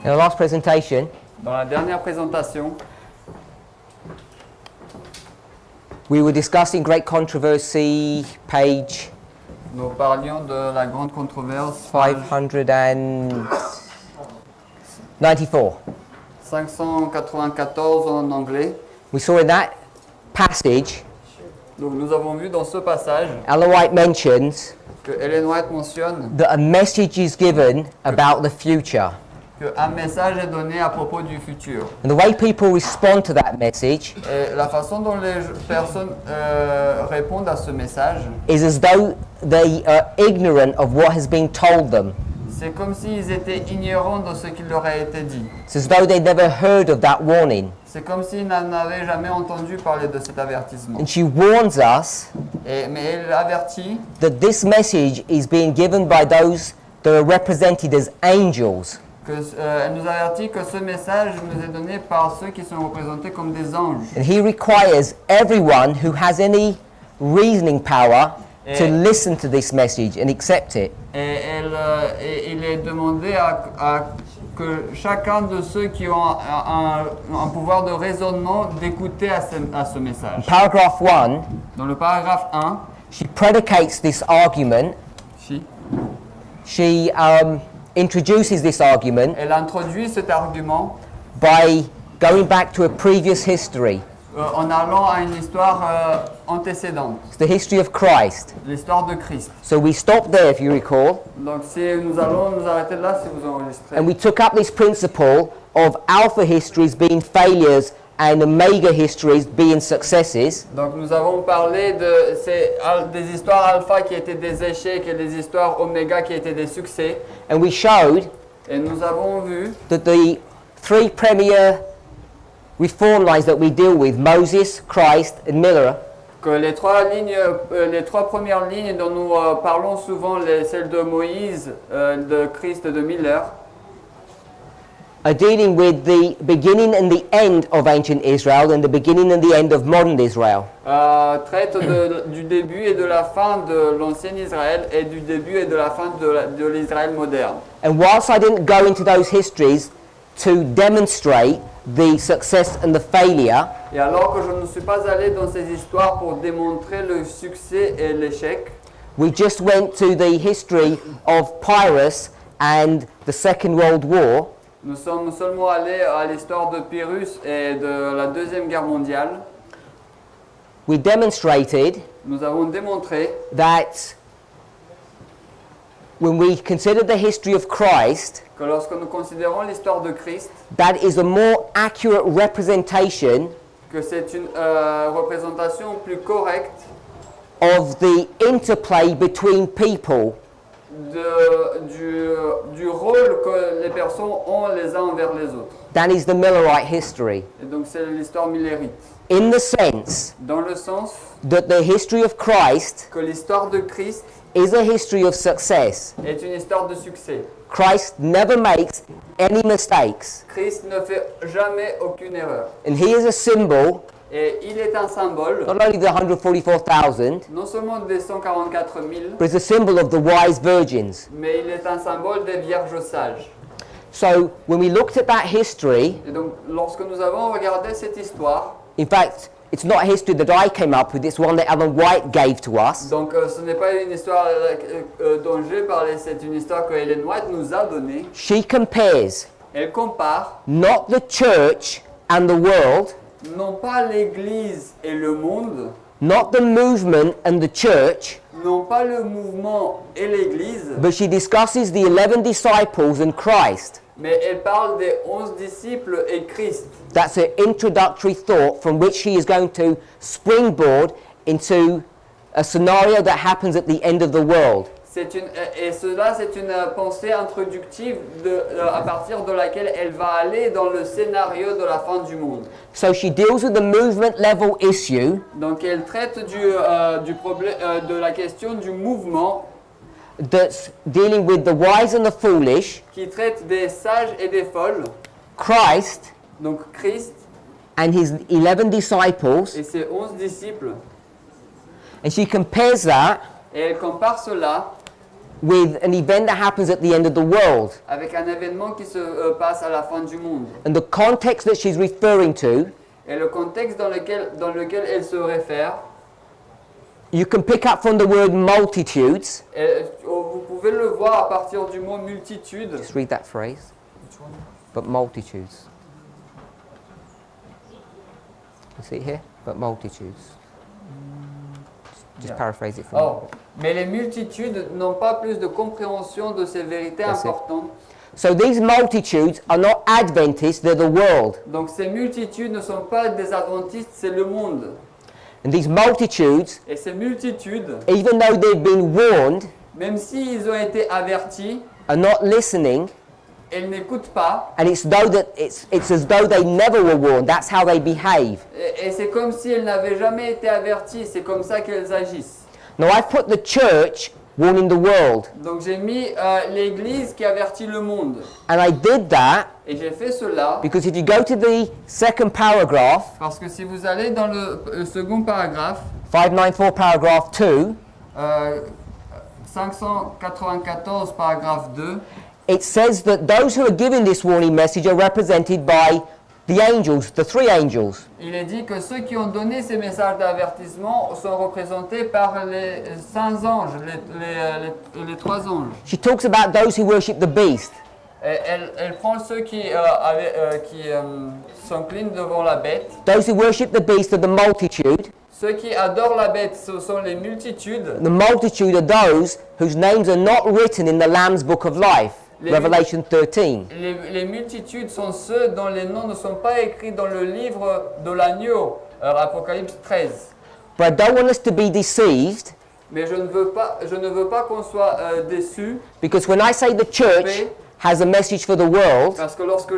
In our last presentation, Dans la dernière présentation, we were discussing great controversy, page nous parlions de la grande controverse, page 594. 594 en anglais. We saw in that passage, Donc nous avons vu dans ce passage Ellen White mentions que Ellen White mentionne that a message is given about the future. qu'un message est donné à propos du futur. And the way people respond to that message Et la façon dont les personnes répondent à ce message, is as though they are ignorant of what has been told them. c'est comme s'ils étaient ignorants de ce qui leur a été dit. It's as though they'd never heard of that warning. C'est comme s'ils n'en avaient jamais entendu parler de cet avertissement. And she warns us Mais elle avertit that this message is being given by those that are represented as angels. Elle nous avertit que ce message nous est donné par ceux qui sont représentés comme des anges. And he requires everyone who has any reasoning power to listen to this message and accept it. Et il est demandé à que chacun de ceux qui ont un pouvoir de raisonnement d'écouter à ce message. Paragraph 1, Dans le paragraphe 1, she predicates this argument. She introduces this argument elle introduit cet argument by going back to a previous history. En allant à une histoire antécédente, It's the history of Christ. l'histoire de Christ. So we stopped there, if you recall, Donc nous allons nous arrêter là si vous enregistrez. and we took up this principle of alpha histories being failures and omega histories being successes. Donc nous avons parlé des histoires alpha qui étaient des échecs et des histoires oméga qui étaient des succès. And we showed Et nous avons vu that the three premier reform lines that we deal with, Moses, Christ and Miller, que les trois premières lignes dont nous parlons souvent, celles de Moïse, de Christ et de Miller, are dealing with the beginning and the end of ancient Israel and the beginning and the end of modern Israel. traitent du début et de la fin de l'ancien Israël et du début et de la fin de l'Israël moderne. And whilst I didn't go into those histories to demonstrate the success and the failure, Et alors que je ne suis pas allé dans ces histoires pour démontrer le succès et l'échec, we just went to the history of Pyrrhus and the Second World War. nous sommes seulement allés à l'histoire de Pyrrhus et de la Deuxième Guerre mondiale. We demonstrated Nous avons démontré that when we consider the history of Christ, que lorsque nous considérons l'histoire de Christ, that is a more accurate representation que c'est une représentation plus correcte of the interplay between people. du rôle que les personnes ont les uns envers les autres. That is the Millerite history, Et donc c'est l'histoire millérite. in the sense Dans le sens that the history of Christ que l'histoire de Christ is a history of success. est une histoire de succès. Christ never makes any mistakes, Christ ne fait jamais aucune erreur. and he is a symbol Et il est un symbole, not only of the 144,000, non seulement des 144 000, but it's a symbol of the wise virgins. mais il est un symbole des vierges sages. So when we looked at that history, Et donc lorsque nous avons regardé cette histoire, in fact, it's not a history that I came up with, it's one that Ellen White gave to us. donc ce n'est pas une histoire dont j'ai parlé, c'est une histoire que Ellen White nous a donnée. She compares Elle compare not the church and the world, non pas l'Église et le monde, not the movement and the church, non pas le mouvement et l'Église, but she discusses the 11 disciples and Christ. mais elle parle des 11 disciples et Christ. That's her introductory thought from which she is going to springboard into a scenario that happens at the end of the world. Et cela, c'est une pensée introductive à partir de laquelle elle va aller dans le scénario de la fin du monde. So she deals with the movement level issue Donc elle traite du problème, de la question du mouvement that's dealing with the wise and the foolish, qui traite des sages et des folles. Christ Donc Christ and his 11 disciples, et ses 11 disciples. and she compares that Et elle compare cela with an event that happens at the end of the world. avec un événement qui se passe à la fin du monde. And the context that she's referring to, Et le contexte dans lequel elle se réfère, you can pick up from the word multitudes. vous pouvez le voir à partir du mot multitude. Just read that phrase. But multitudes. You see it here? But multitudes. Just Yeah. paraphrase it for me. Oh, mais les multitudes n'ont pas plus de compréhension de ces vérités That's it. importantes. So these multitudes are not Adventists, they're the world. Donc ces multitudes ne sont pas des adventistes, c'est le monde. And these multitudes, Et ces multitudes, even though they've been warned, même s'ils ont été avertis, are not listening, elles n'écoutent pas. and it's as though they never were warned. That's how they behave. Et c'est comme si elles n'avaient jamais été averties, c'est comme ça qu'elles agissent. Now I've put the church warning the world, Donc j'ai mis l'Église qui avertit le monde. and I did that Et j'ai fait cela because if you go to the second paragraph, parce que si vous allez dans le second paragraphe, 594 paragraph 2, 594 paragraphe 2, it says that those who are giving this warning message are represented by the angels, the three angels. il est dit que ceux qui ont donné ces messages d'avertissement sont représentés par les saints anges, les trois anges. She talks about those who worship the beast. Et elle prend ceux qui s'inclinent devant la bête. Those who worship the beast are the multitude. Ceux qui adorent la bête, ce sont les multitudes. The multitude are those whose names are not written in the Lamb's Book of Life, Revelation 13. Les multitudes sont ceux dont les noms ne sont pas écrits dans le livre de l'agneau, Apocalypse 13. But I don't want us to be deceived, Mais je ne veux pas qu'on soit déçus, because when I say the church has a message for the world, parce que lorsque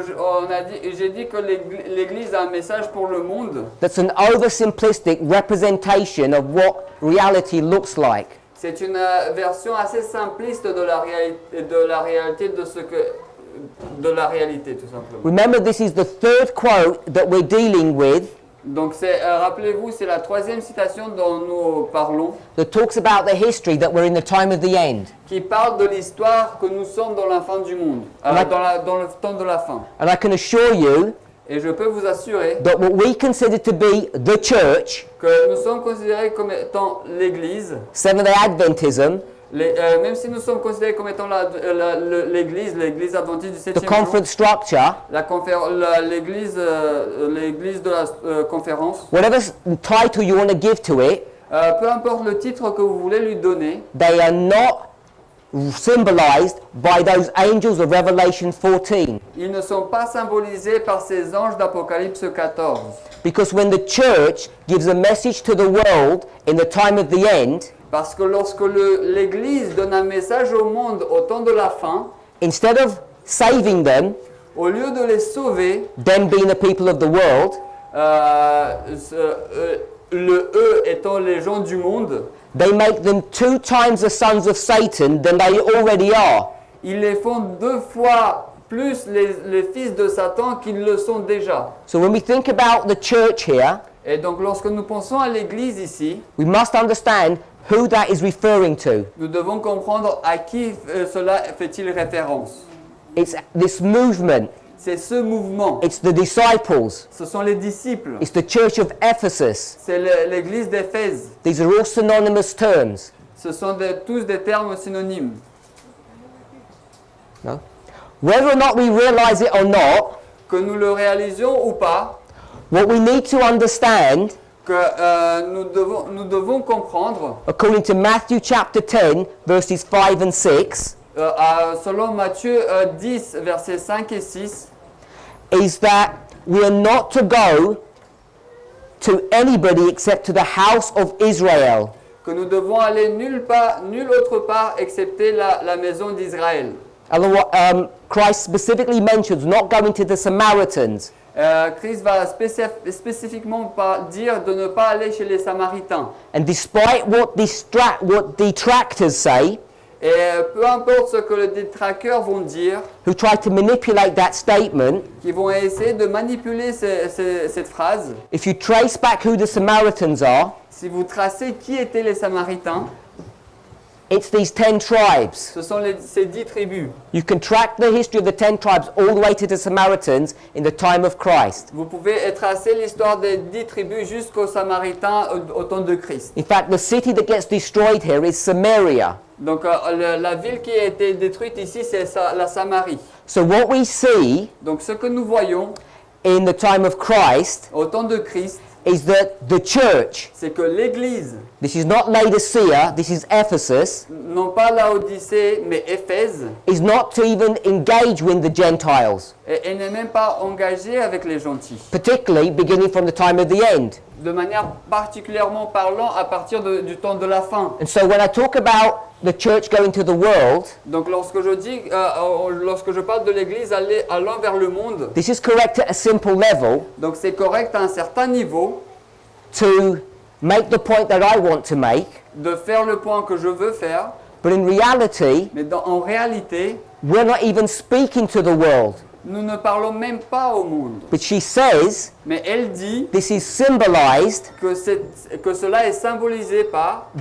j'ai dit que l'Église a un message pour le monde, that's an oversimplistic representation of what reality looks like. c'est une version assez simpliste de la réalité de la réalité tout simplement. Remember, this is the third quote that we're dealing with Donc rappelez-vous, c'est la troisième citation dont nous parlons, that talks about the history that we're in the time of the end. qui parle de l'histoire que nous sommes dans la fin du monde, dans le temps de la fin. And I can assure you Et je peux vous assurer that what we consider to be the church, que nous sommes considérés comme étant l'Église, Seventh-day Adventism, même si nous sommes considérés comme étant l'Église adventiste du the 7e jour, conference structure, l'Église de la conférence, whatever title you want to give to it, peu importe le titre que vous voulez lui donner, they are not symbolized by those angels of Revelation 14. ils ne sont pas symbolisés par ces anges d'Apocalypse 14. Because when the church gives a message to the world in the time of the end, Parce que lorsque l'Église donne un message au monde au temps de la fin, instead of saving them, au lieu de les sauver, them being the people of the world, le eux étant les gens du monde, they make them 2 times the sons of Satan than they already are. ils les font 2 fois plus les fils de Satan qu'ils le sont déjà. So when we think about the church here, Et donc lorsque nous pensons à l'Église ici, we must understand who that is referring to. nous devons comprendre à qui cela fait-il référence. It's this movement. C'est ce mouvement. It's the disciples. Ce sont les disciples. It's the church of Ephesus. C'est l'Église d'Éphèse. These are all synonymous terms. Ce sont tous des termes synonymes. No? Whether or not we realize it or not, Que nous le réalisions ou pas, what we need to understand, que nous devons comprendre, according to Matthew chapter 10, verses 5 and 6, selon Matthieu 10, versets 5 et 6, is that we are not to go to anybody except to the house of Israel. que nous devons aller nulle autre part excepté la maison d'Israël. Christ specifically mentions not going to the Samaritans. Christ va spécifiquement dire de ne pas aller chez les Samaritains. And despite what detractors say, Et peu importe ce que les détracteurs vont dire, who try to manipulate that statement, qui vont essayer de manipuler cette phrase, if you trace back who the Samaritans are, si vous tracez qui étaient les Samaritains, It's these 10 tribes. Ce sont ces 10 tribus. You can track the history of the 10 tribes all the way to the Samaritans in the time of Christ. Vous pouvez tracer l'histoire des 10 tribus jusqu'aux Samaritains au temps de Christ. In fact, the city that gets destroyed here is Samaria. Donc la ville qui a été détruite ici, c'est la Samarie. So what we see Donc ce que nous voyons in the time of Christ au temps de Christ, is that the church, c'est que l'Église, this is not Laodicea, this is Ephesus, non pas Laodicée, mais Éphèse, is not to even engage with the Gentiles, et n'est même pas engagée avec les gentils. particularly beginning from the time of the end. De manière particulièrement parlant à partir du temps de la fin. And so when I talk about the church going to the world, Donc lorsque je parle de l'Église allant vers le monde, this is correct at a simple level donc c'est correct à un certain niveau to make the point that I want to make, de faire le point que je veux faire, but in reality, mais en réalité, we're not even speaking to the world. nous ne parlons même pas au monde. But she says Mais elle dit this is symbolized que cela est symbolisé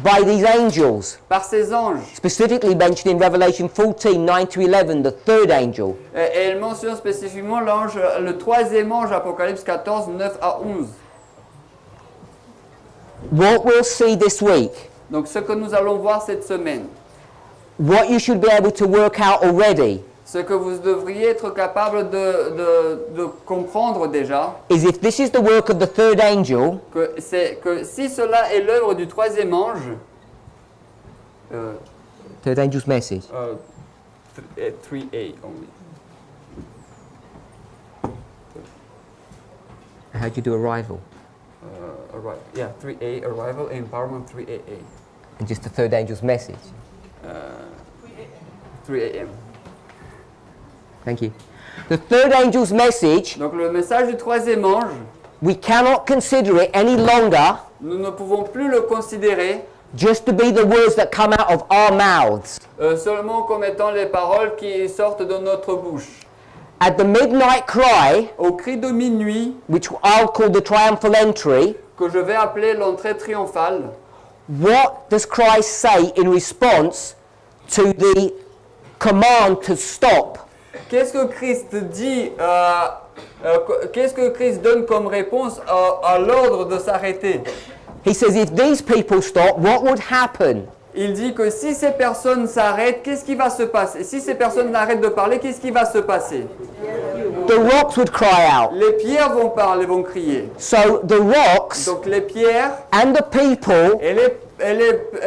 by these angels, par ces anges. specifically mentioned in Revelation 14, 9 to 11, the third angel. Et elle mentionne spécifiquement le troisième ange, Apocalypse 14, 9 à 11. What we'll see this week, Donc ce que nous allons voir cette semaine, what you should be able to work out already, ce que vous devriez être capable de comprendre déjà, is if this is the work of the third angel, c'est que si cela est l'œuvre du troisième ange, third angel's message, 3A only. how do you do arrival? Yeah, 3A arrival, empowerment 3AA. And just the third angel's message. 3 a.m. Thank you. The third angel's message, Donc le message du troisième ange, we cannot consider it any longer nous ne pouvons plus le considérer just to be the words that come out of our mouths. seulement comme étant les paroles qui sortent de notre bouche. At the midnight cry, Au cri de minuit, which I'll call the triumphal entry, que je vais appeler l'entrée triomphale, what does Christ say in response to the command to stop? qu'est-ce que Christ dit, qu'est-ce que Christ donne comme réponse à l'ordre de s'arrêter? He says if these people stop, what would happen? Il dit que si ces personnes s'arrêtent, qu'est-ce qui va se passer? Si ces personnes arrêtent de parler, qu'est-ce qui va se passer? The rocks would cry out. Les pierres vont parler, vont crier. So the rocks Donc les pierres and the people et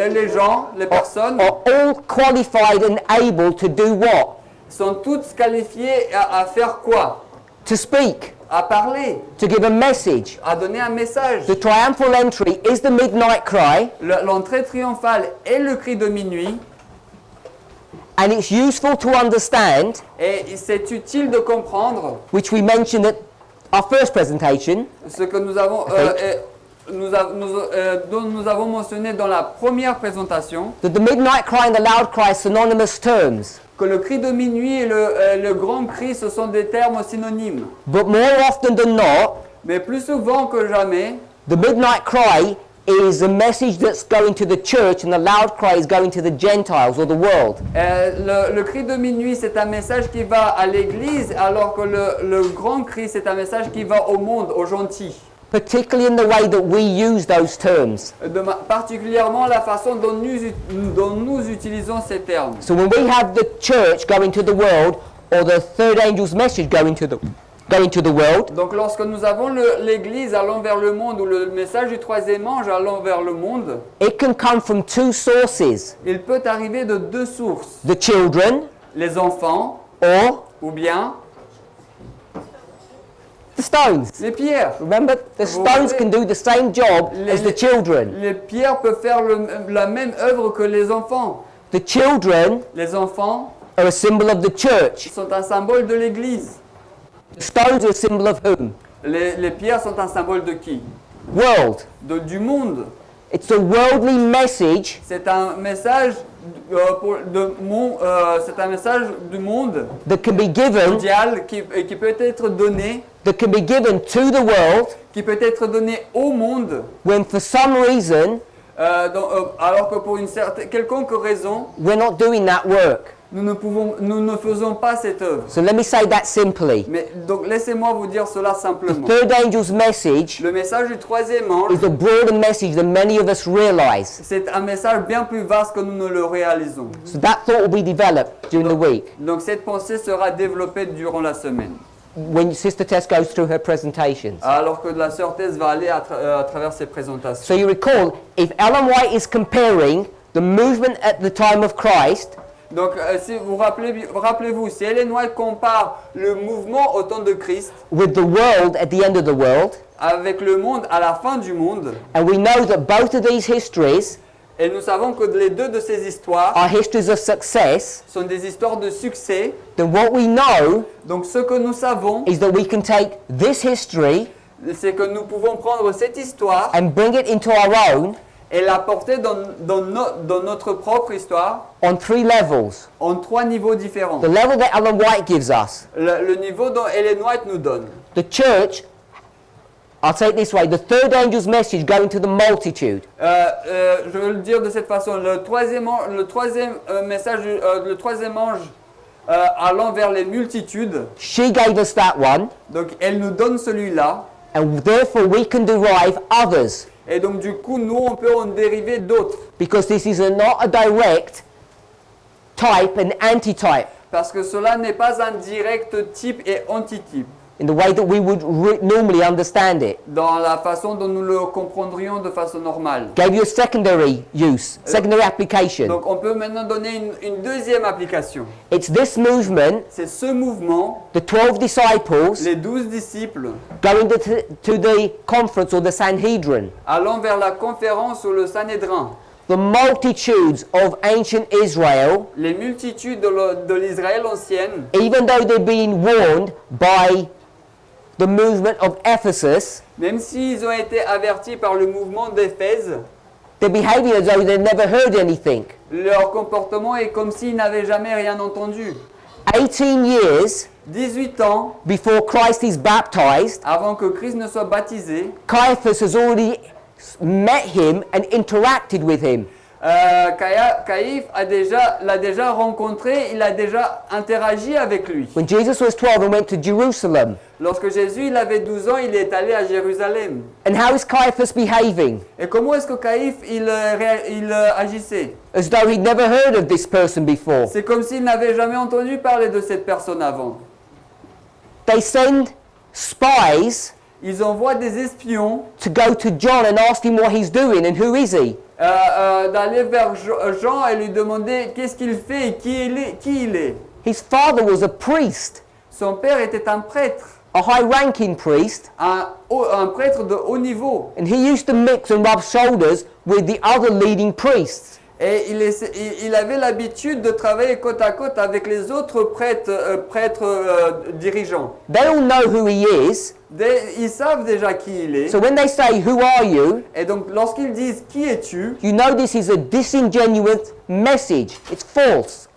les gens, les personnes, are all qualified and able to do what? sont toutes qualifiées à faire quoi? To speak, À parler, to give a message. à donner un message. The triumphal entry is the midnight cry, L'entrée triomphale est le cri de minuit, and it's useful to understand, et c'est utile de comprendre which we mentioned at our first presentation, ce que nous avons, dont nous avons mentionné dans la première présentation, that the midnight cry and the loud cry are synonymous terms. que le cri de minuit et le grand cri, ce sont des termes synonymes. But more often than not, Mais plus souvent que jamais, the midnight cry is a message that's going to the church, and the loud cry is going to the Gentiles or the world. le cri de minuit, c'est un message qui va à l'église, alors que le grand cri, c'est un message qui va au monde, aux gentils. Particularly in the way that we use those terms. Particulièrement la façon dont nous utilisons ces termes. So when we have the church going to the world, or the third angel's message going to the world, Donc lorsque nous avons l'église allant vers le monde, ou le message du troisième ange allant vers le monde, it can come from two sources. il peut arriver de deux sources. The children, Les enfants, or ou bien the stones. les pierres. Remember, the stones can do the same job as the children. Les pierres peuvent faire la même œuvre que les enfants. The children Les enfants are a symbol of the church. sont un symbole de l'église. The stones are a symbol of whom? Les pierres sont un symbole de qui? World. Du monde. It's a worldly message C'est un message c'est un message du monde that can be given, mondial qui peut être donné, to the world qui peut être donné au monde when for some reason Alors que pour une certaine, quelconque raison, we're not doing that work. nous ne faisons pas cette œuvre. So let me say that simply. Mais donc laissez-moi vous dire cela The simplement. third angel's message Le message du troisième ange, is a broader message than many of us realize. c'est un message bien plus vaste que nous ne le réalisons. So that thought will be developed during the week Donc cette pensée sera développée durant la semaine. when Sister Tess goes through her presentations. Alors que la sœur Thèse va aller à travers ses présentations. So you recall, if Ellen White is comparing the movement at the time of Christ Donc si vous rappelez-vous, si Ellen White compare le mouvement au temps de Christ with the world at the end of the world, avec le monde à la fin du monde, and we know that both of these histories et nous savons que les deux de ces histoires are histories of success, sont des histoires de succès, then what we know donc ce que nous savons, is that we can take this history c'est que nous pouvons prendre cette histoire and bring it into our own et la porter dans notre propre histoire on three levels. en trois niveaux différents. The level that Ellen White gives us. Le niveau dont Ellen White nous donne. The church, I'll say it this way, the third angel's message going to the multitude. Je veux le dire de cette façon. Le troisième message, le troisième ange allant vers les multitudes. She gave us that one, Donc elle nous donne celui-là. and therefore we can derive others. Et donc du coup, nous, on peut en dériver d'autres. Because this is not a direct type and antitype Parce que cela n'est pas un direct type et antitype. in the way that we would normally understand it. Dans la façon dont nous le comprendrions de façon normale. Gave you a secondary use, secondary application. Donc on peut maintenant donner une deuxième application. It's this movement, C'est ce mouvement, the 12 disciples les 12 disciples, going to the conference or the Sanhedrin. allant vers la conférence ou le Sanhédrin. The multitudes of ancient Israel, Les multitudes de l'Israël ancienne, even though they're being warned by the movement of Ephesus, même s'ils ont été avertis par le mouvement d'Éphèse, they're behaving as though they've never heard anything. leur comportement est comme s'ils n'avaient jamais rien entendu. 18 years 18 ans before Christ is baptized, avant que Christ ne soit baptisé, Caiaphas has already met him and interacted with him. Caïphe l'a déjà rencontré, il a déjà interagi avec lui. When Jesus was 12 and went to Jerusalem, Lorsque Jésus il avait 12 ans, il est allé à Jérusalem. and how is Caiaphas behaving? Et comment est-ce que Caïphe il agissait? As though he'd never heard of this person before. C'est comme s'il n'avait jamais entendu parler de cette personne avant. They send spies Ils envoient des espions to go to John and ask him what he's doing and who is he. d'aller vers Jean et lui demander qu'est-ce qu'il fait et qui il est. His father was a priest, Son père était un prêtre, a high-ranking priest, un prêtre de haut niveau. and he used to mix and rub shoulders with the other leading priests. Et il avait l'habitude de travailler côte à côte avec les autres prêtres dirigeants. They all know who he is, Ils savent déjà qui il est. so when they say, "Who are you?" Et donc lorsqu'ils disent qui es-tu, you know this is a disingenuous message. It's false.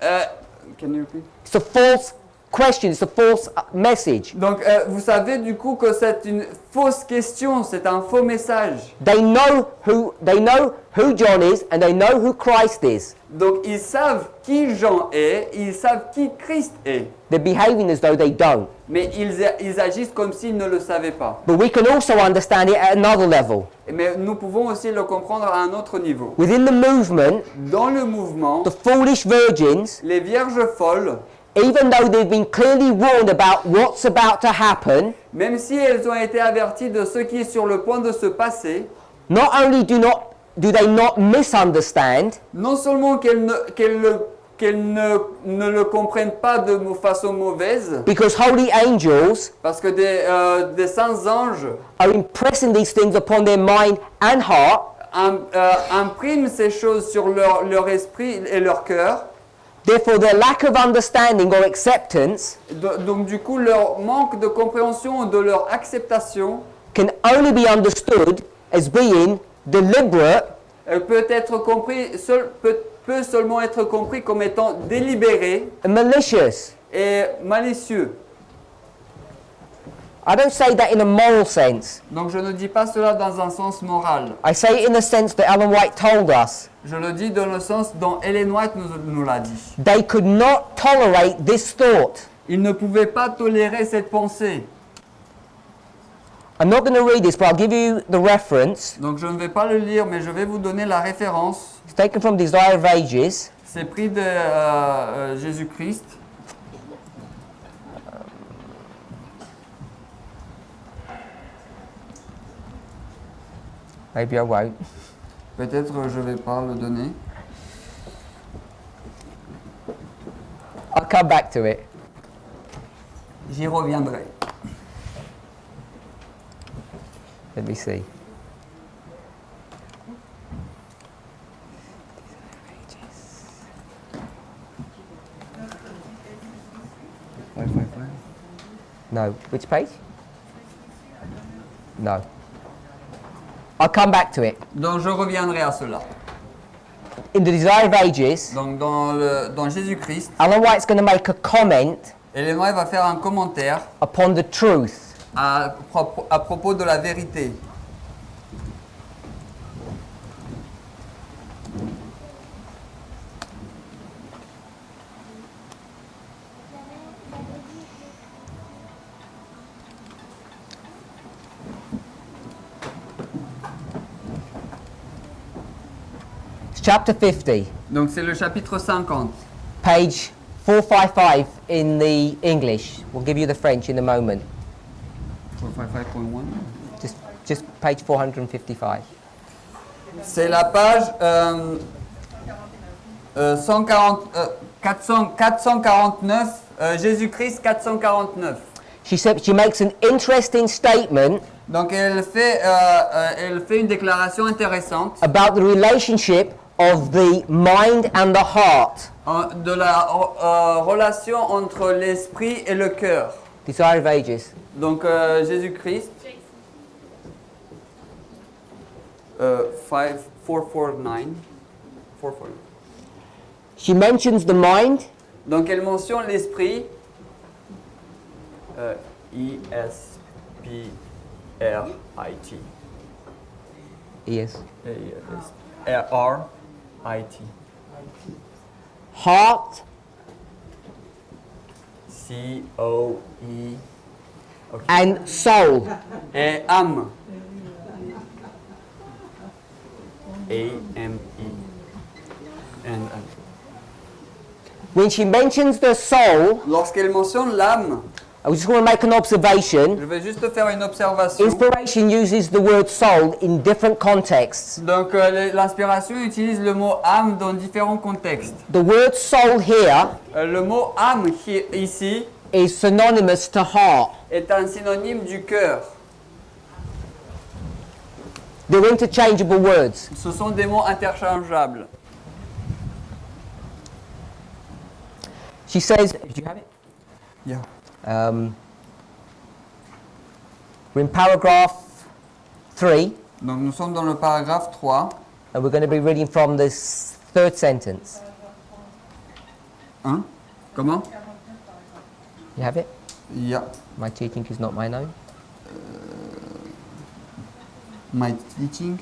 can you repeat? It's a false question. It's a false message. Donc vous savez du coup que c'est une fausse question, c'est un faux message. They know who John is, and they know who Christ is. Donc ils savent qui Jean est, ils savent qui Christ est. They're behaving as though they don't. Mais ils agissent comme s'ils ne le savaient pas. But we can also understand it at another level. Mais nous pouvons aussi le comprendre à un autre niveau. Within the movement, Dans le mouvement, the foolish virgins, les vierges folles, even though they've been clearly warned about what's about to happen, même si elles ont été averties de ce qui est sur le point de se passer, not only do they not misunderstand, non seulement qu'elles ne le comprennent pas de façon mauvaise, because holy angels parce que des saints anges are impressing these things upon their mind and heart, impriment ces choses sur leur esprit et leur cœur. therefore their lack of understanding or acceptance Donc du coup, leur manque de compréhension de leur acceptation can only be understood as being deliberate peut seulement être compris comme étant délibéré and malicious. et malicieux. I don't say that in a moral sense. Donc je ne dis pas cela dans un sens moral. I say it in the sense that Ellen White told us. Je le dis dans le sens dont Ellen White nous l'a dit. They could not tolerate this thought. Ils ne pouvaient pas tolérer cette pensée. I'm not going to read this, but I'll give you the reference. Donc je ne vais pas le lire, mais je vais vous donner la référence. It's taken from Desire of Ages. C'est pris de Jésus-Christ. Maybe I won't. Peut-être je ne vais pas le donner. I'll come back to it. J'y reviendrai. Let me see. No. Which page? No. I'll come back to it. Donc je reviendrai à cela. In the Desire of Ages, Donc dans Jésus-Christ, Ellen White's going to make a comment Ellen White va faire un commentaire upon the truth. à propos de la vérité. Chapter 50, Donc c'est le chapitre 50. page 455 in the English. We'll give you the French in a moment. 455.1. Just page 455. C'est la page 449, Jésus-Christ 449. She makes an interesting statement Donc elle fait une déclaration intéressante about the relationship of the mind and the heart. de la relation entre l'esprit et le cœur. Desire of Ages. Donc Jésus-Christ 449. She mentions the mind, Donc elle mentionne l'esprit E-S-P-R-I-T. yes. R-I-T. Heart, C-O-E. Okay. and soul. Et âme. A-M-E. And When she mentions the soul, lorsqu'elle mentionne l'âme, I just want to make an observation. je vais juste faire une observation. Inspiration uses the word soul in different contexts. Donc l'inspiration utilise le mot âme dans différents contextes. The word soul here Le mot âme ici is synonymous to heart. est un synonyme du cœur. They're interchangeable words. Ce sont des mots interchangeables. She says, do you have it? Yeah. We're in paragraph 3, Donc nous sommes dans le paragraphe 3. and we're going to be reading from this third sentence. Hein? Comment? You have it? Yeah. My teaching is not mine own. My teaching.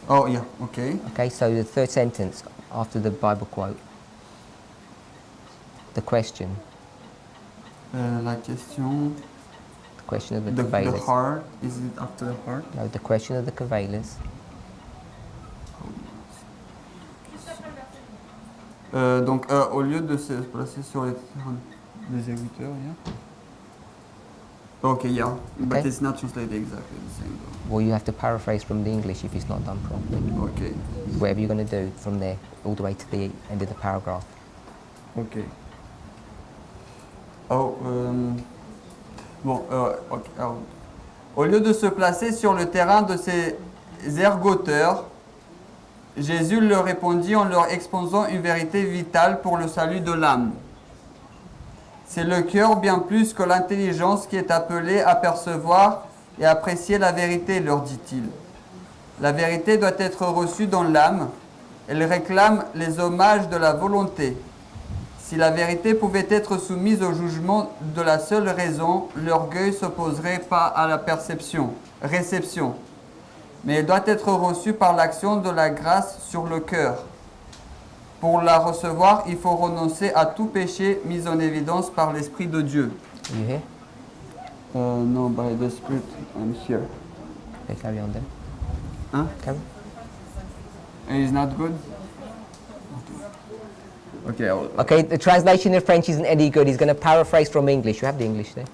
Oh, yeah, okay. Okay, so the third sentence after the Bible quote. The question. La question. The question of the The Cavaliers. heart. Is it after the heart? No, the question of the Cavaliers. Donc, au lieu de se placer sur les terrains des exécuteurs, yeah. Okay, yeah. But Okay. it's not translated exactly the same though. Well, you have to paraphrase from the English if it's not done properly. Okay. Whatever you're going to do from there all the way to the end of the paragraph. Okay. Oh, bon, okay. Alors, au lieu de se placer sur le terrain de ces ergoteurs, Jésus leur répondit en leur exposant une vérité vitale pour le salut de l'âme. C'est le cœur bien plus que l'intelligence qui est appelée à percevoir et apprécier la vérité, leur dit-il. La vérité doit être reçue dans l'âme. Elle réclame les hommages de la volonté. Si la vérité pouvait être soumise au jugement de la seule raison, l'orgueil s'opposerait pas à la réception. Mais elle doit être reçue par l'action de la grâce sur le cœur. Pour la recevoir, il faut renoncer à tout péché mis en évidence par l'Esprit de Dieu. You hear? No, by the Spirit, I'm here. Okay, carry on then. Hein? Carry. It's not good? Okay. Okay, the translation in French isn't any good. He's going to paraphrase from English. You have the English there.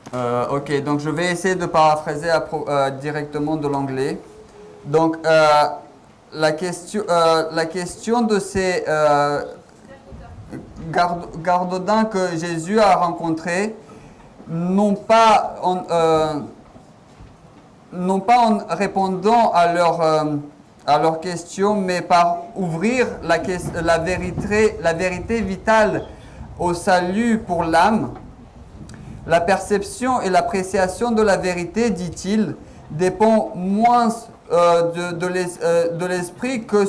Ok, donc je vais essayer de paraphraser directement de l'anglais. Donc, la question de ces gardodins que Jésus a rencontrés, non pas en répondant à leurs questions, mais par ouvrir la vérité vitale au salut pour l'âme. La perception et l'appréciation de la vérité, dit-il, dépend moins de l'esprit que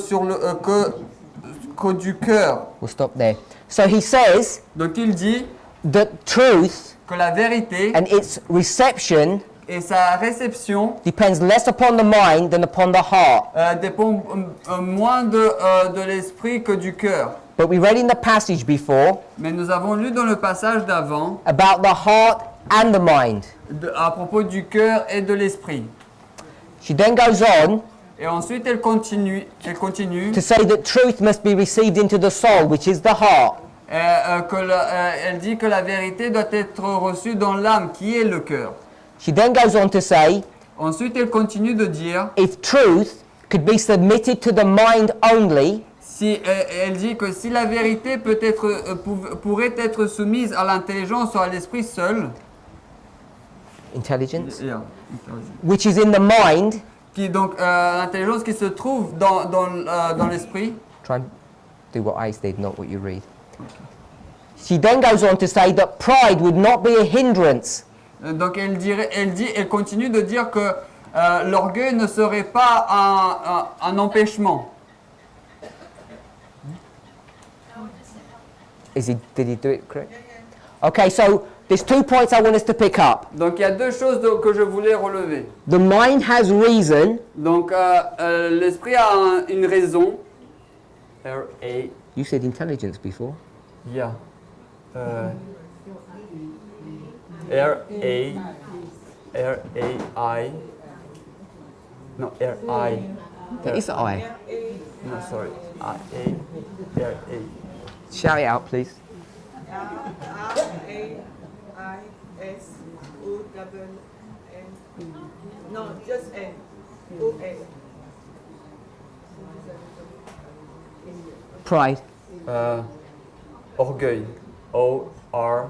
du cœur. We'll stop there. So he says Donc il dit that truth que la vérité and its reception et sa réception depends less upon the mind than upon the heart. dépend moins de l'esprit que du cœur. But we read in the passage before Mais nous avons lu dans le passage d'avant about the heart and the mind. à propos du cœur et de l'esprit. She then goes on Et ensuite elle continue to say that truth must be received into the soul, which is the heart. Elle dit que la vérité doit être reçue dans l'âme, qui est le cœur. She then goes on to say, Ensuite, elle continue de dire, if truth could be submitted to the mind only, elle dit que si la vérité pourrait être soumise à l'intelligence ou à l'esprit seul, intelligence, yeah, which is in the mind, donc l'intelligence qui se trouve dans l'esprit. try and do what I did, not what you read. She then goes on to say that pride would not be a hindrance. Donc elle continue de dire que l'orgueil ne serait pas un empêchement. Did he do it correct? Okay, so there's 2 points I want us to pick up. Donc il y a deux choses que je voulais relever. The mind has reason. Donc l'esprit a une raison. R-A. You said intelligence before. Yeah. R-A. R-A-I. No, R-I. It is I. No, sorry. I-A. R-A. Shout it out, please. R-A-I-S-O-N. No, just N. O-N. Pride. Orgueil. O-R-G-E-U-E-I-L.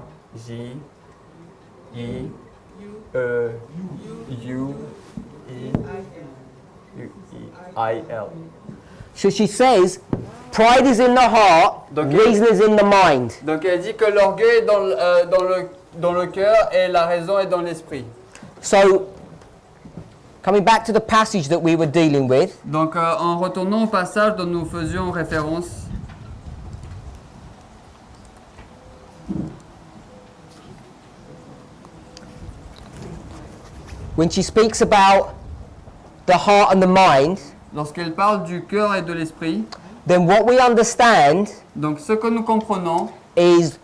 So she says, pride is in the heart, reason is in the mind. Donc elle dit que l'orgueil est dans le cœur et la raison est dans l'esprit. So, coming back to the passage that we were dealing with, Donc en retournant au passage dont nous faisions référence, when she speaks about the heart and the mind, lorsqu'elle parle du cœur et de l'esprit, then what we understand donc ce que nous comprenons, is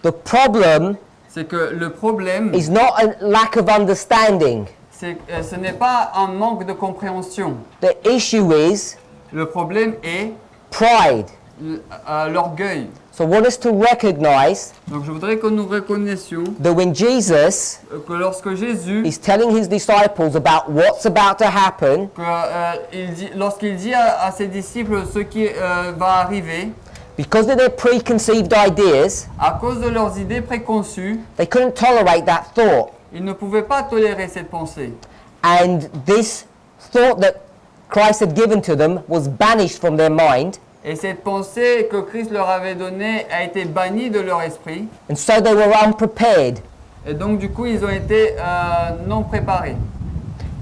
the problem c'est que le problème, is not a lack of understanding. ce n'est pas un manque de compréhension. The issue is Le problème est pride. l'orgueil. So I want us to recognize Donc je voudrais que nous reconnaissions that when Jesus que lorsque Jésus, is telling his disciples about what's about to happen, lorsqu'il dit à ses disciples ce qui va arriver, because of their preconceived ideas, à cause de leurs idées préconçues, they couldn't tolerate that thought. ils ne pouvaient pas tolérer cette pensée. And this thought that Christ had given to them was banished from their mind. Et cette pensée que Christ leur avait donnée a été bannie de leur esprit. And so they were unprepared. Et donc du coup, ils ont été non préparés.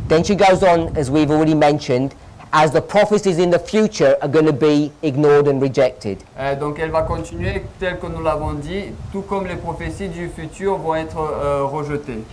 Then she goes on, as we've already mentioned, as the prophecies in the future are going to be ignored and rejected. Donc elle va continuer tel que nous l'avons dit, tout comme les prophéties du futur vont être rejetées.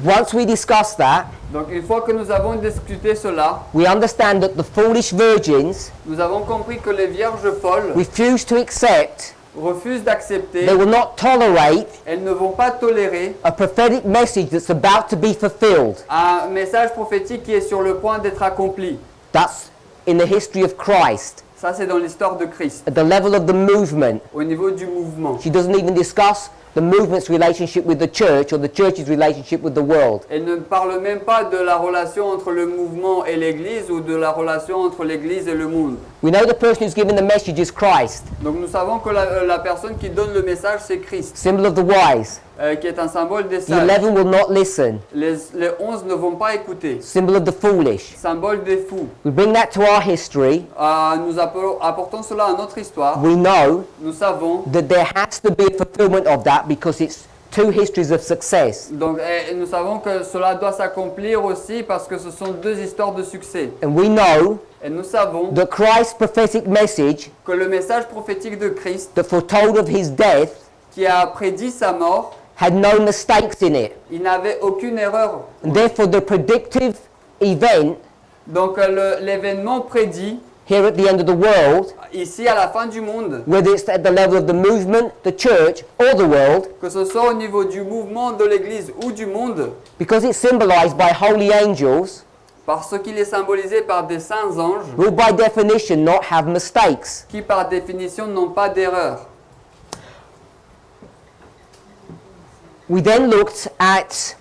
Once we discuss that, Donc une fois que nous avons discuté cela, we understand that the foolish virgins nous avons compris que les vierges folles refuse to accept, refusent d'accepter, they will not tolerate elles ne vont pas tolérer a prophetic message that's about to be fulfilled. un message prophétique qui est sur le point d'être accompli. That's in the history of Christ, Ça, c'est dans l'histoire de Christ, at the level of the movement. au niveau du mouvement. She doesn't even discuss the movement's relationship with the church or the church's relationship with the world. Elle ne parle même pas de la relation entre le mouvement et l'Église ou de la relation entre l'Église et le monde. We know the person who's given the message is Christ, Donc nous savons que la personne qui donne le message, c'est Christ, symbol of the wise. qui est un symbole des The sages. 11 will not listen, Les 11 ne vont pas écouter, symbol of the foolish. symbole des fous. We bring that to our history. Nous apportons cela à notre histoire. We know Nous savons, that there has to be a fulfillment of that because it's two histories of success. donc, nous savons que cela doit s'accomplir aussi parce que ce sont deux histoires de succès. And we know Et nous savons that Christ's prophetic message que le message prophétique de Christ, that foretold of his death qui a prédit sa mort, had no mistakes in it. il n'avait aucune erreur. And therefore the predictive event Donc l'événement prédit, here at the end of the world, ici à la fin du monde, whether it's at the level of the movement, the church, or the world, que ce soit au niveau du mouvement de l'Église ou du monde, because it's symbolized by holy angels, parce qu'il est symbolisé par des saints anges will by definition not have mistakes. qui par définition n'ont pas d'erreur. We then looked at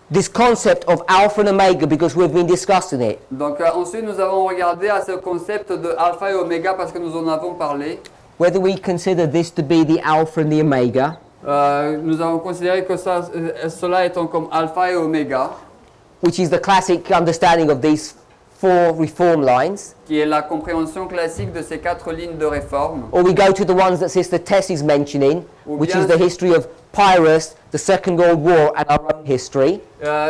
this concept of Alpha and Omega because we've been discussing it. Donc ensuite nous avons regardé à ce concept de alpha et oméga parce que nous en avons parlé. Whether we consider this to be the Alpha and the Omega, Nous avons considéré que cela étant comme alpha et oméga, which is the classic understanding of these four reform lines, qui est la compréhension classique de ces 4 lignes de réforme. or we go to the ones that Sister Tess is mentioning, Ou which bien- is the history of Pyrrhus, the Second World War, and our own history.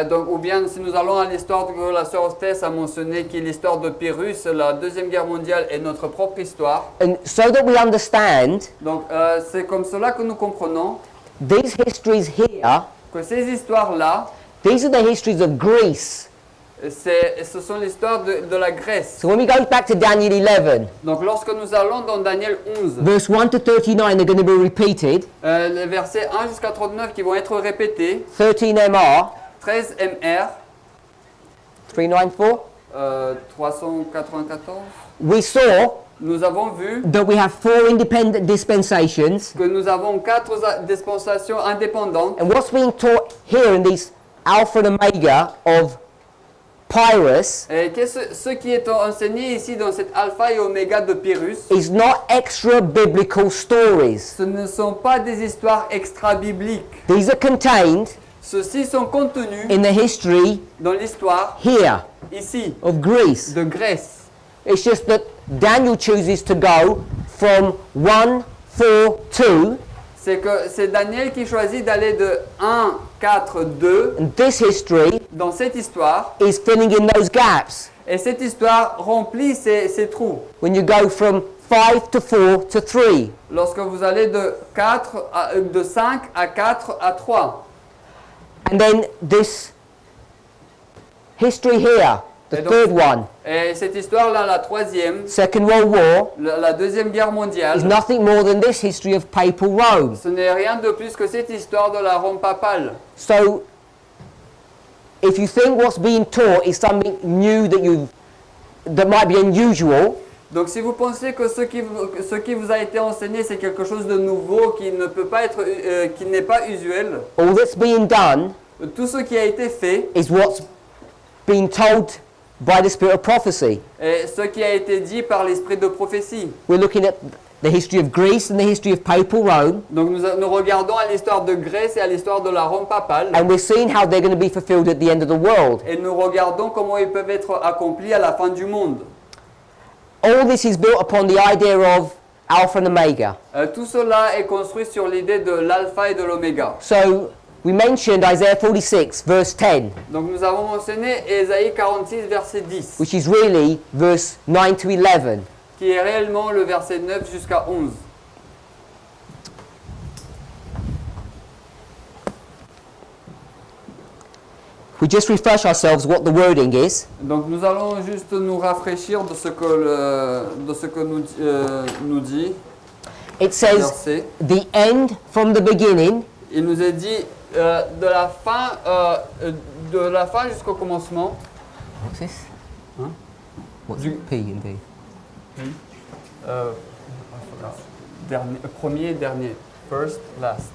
Donc, ou bien si nous allons à l'histoire que la sœur Tess a mentionné, qui est l'histoire de Pyrrhus, la Deuxième Guerre mondiale et notre propre histoire. And so that we understand Donc c'est comme cela que nous comprenons these histories here, que ces histoires-là, these are the histories of Greece. ce sont l'histoire de la Grèce. So when we go back to Daniel 11, Donc lorsque nous allons dans Daniel 11, verse 1 to 39, they're going to be repeated. les versets 1 jusqu'à 39 qui vont être répétés, 13 MR, 13 MR, 394. 394, We saw nous avons vu that we have four independent dispensations, que nous avons 4 dispensations indépendantes. and what's being taught here in these Alpha and Omega of Pyrrhus Et ce qui est enseigné ici dans cet alpha et oméga de Pyrrhus, is not extra biblical stories. ce ne sont pas des histoires extra-bibliques. These are contained Ceux-ci sont contenus in the history dans l'histoire here ici of Greece. de Grèce. It's just that Daniel chooses to go from 1, 4, 2, C'est que c'est Daniel qui choisit d'aller de 1, 4, 2 and this history dans cette histoire. is filling in those gaps. Et cette histoire remplit ces trous. When you go from 5 to 4 to 3. Lorsque vous allez de 5 à 4 à 3. And then this history here, the Et donc- third one, Et cette histoire-là, la 3e, Second World War, la Deuxième Guerre is mondiale, nothing more than this history of papal Rome. ce n'est rien de plus que cette histoire de la Rome papale. So, if you think what's being taught is something new that might be unusual, Donc si vous pensez que ce qui vous a été enseigné c'est quelque chose de nouveau qui ne peut pas être, qui n'est pas usuel, all that's being done tout ce qui a été fait is what's being told by the spirit of prophecy. et ce qui a été dit par l'esprit de prophétie. We're looking at the history of Greece and the history of papal Rome, Donc nous regardons à l'histoire de Grèce et à l'histoire de la Rome papale and we're seeing how they're going to be fulfilled at the end of the world. et nous regardons comment ils peuvent être accomplis à la fin du monde. All this is built upon the idea of Alpha and Omega. Tout cela est construit sur l'idée de l'alpha et de l'oméga. So We mentioned Isaiah 46, verse 10, Donc nous avons mentionné Ésaïe 46, verset 10, which is really verse 9 to 11. qui est réellement le verset 9 jusqu'à 11. We just refresh ourselves what the wording is. Donc nous allons juste nous rafraîchir de ce que nous dit It le says, verset. the end from the beginning, Il nous est dit de la fin jusqu'au commencement. what's this? Huh? What's Du- P and V? Premier, dernier. First, last.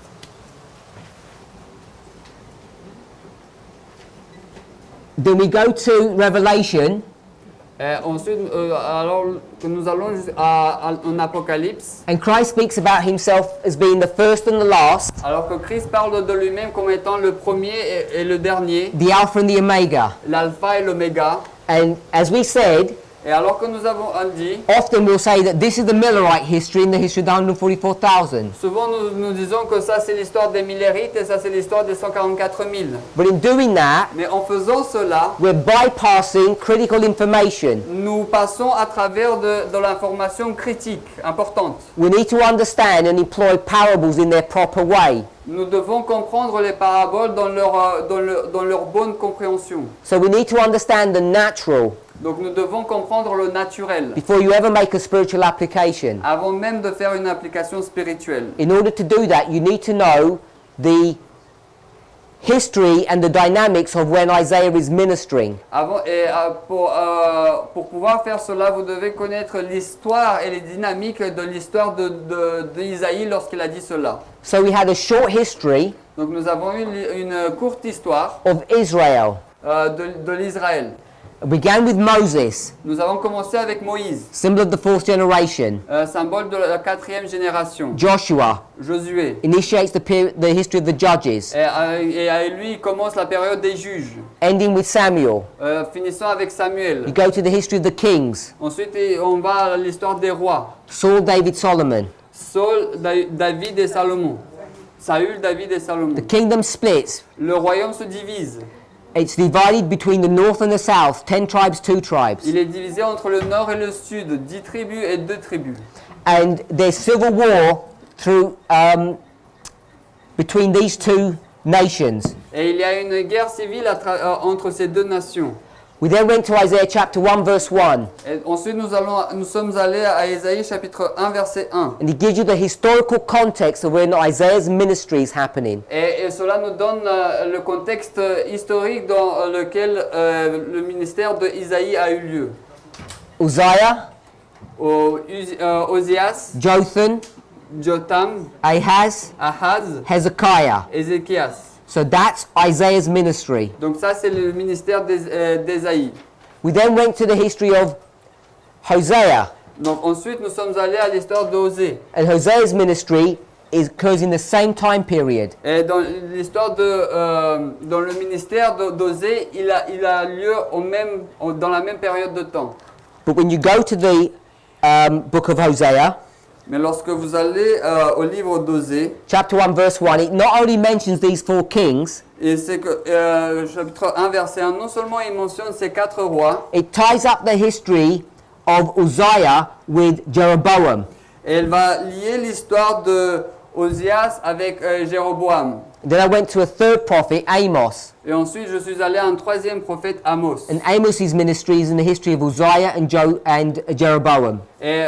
Then we go to Revelation, Et ensuite, alors que nous allons en Apocalypse, and Christ speaks about himself as being the first and the last, alors que Christ parle de lui-même comme étant le premier et le dernier, the Alpha and the Omega. l'alpha et l'oméga. And as we said, Et alors que nous avons dit, often we'll say that this is the Millerite history and the history of the 144,000. souvent nous disons que ça c'est l'histoire des Millérites et ça c'est l'histoire des 144 000. But in doing that, Mais en faisant cela, we're bypassing critical information. nous passons à travers de l'information critique, importante. We need to understand and employ parables in their proper way. Nous devons comprendre les paraboles dans leur bonne compréhension. So we need to understand the natural Donc nous devons comprendre le naturel before you ever make a spiritual application. avant même de faire une application spirituelle. In order to do that, you need to know the history and the dynamics of when Isaiah is ministering. Pour pouvoir faire cela, vous devez connaître l'histoire et les dynamiques de l'histoire d'Isaïe lorsqu'il a dit cela. So we had a short history Donc nous avons eu une courte histoire of Israel. de l'Israël. It began with Moses, Nous avons commencé avec Moïse, symbol of the fourth generation. symbole de la 4e génération. Joshua Josué. initiates the history of the judges, Et à lui, il commence la période des juges, ending with Samuel. finissant avec You Samuel. go to the history of the kings, Ensuite, on va à l'histoire des rois. Saul, David, Solomon. Saul, David et Salomon. Saül, David et Salomon. The kingdom splits. Le royaume se divise. It's divided between the north and the south, 10 tribes, 2 tribes. Il est divisé entre le nord et le sud, 10 tribus et 2 tribus. And there's civil war through between these two nations. Et il y a une guerre civile entre ces deux nations. We then went to Isaiah chapter 1 verse 1, Et ensuite, nous sommes allés à Ésaïe chapitre 1, verset 1. and it gives you the historical context of when Isaiah's ministry is happening. Et cela nous donne le contexte historique dans lequel le ministère de Isaïe a eu lieu. Uzziah, Osias, Jotham, Jotham, Ahaz, Ahaz, Hezekiah. Ézéchias. So that's Isaiah's ministry. Donc ça, c'est le ministère d'Ésaïe. We then went to the history of Hosea, Donc ensuite, nous sommes allés à l'histoire d'Osée. and Hosea's ministry occurs in the same time period. Et dans l'histoire dans le ministère d'Osée, il a lieu dans la même période de temps. But when you go to the book of Hosea, Mais lorsque vous allez au livre d'Osée, chapter 1 verse 1, it not only mentions these 4 kings, et c'est que chapitre 1, verset 1, non seulement il mentionne ces 4 rois, it ties up the history of Uzziah with Jeroboam. et elle va lier l'histoire de Osias avec Jéroboam. Then I went to a third prophet, Amos. Et ensuite, je suis allé à un troisième prophète, Amos. And Amos's ministry is in the history of Uzziah and Jeroboam. Et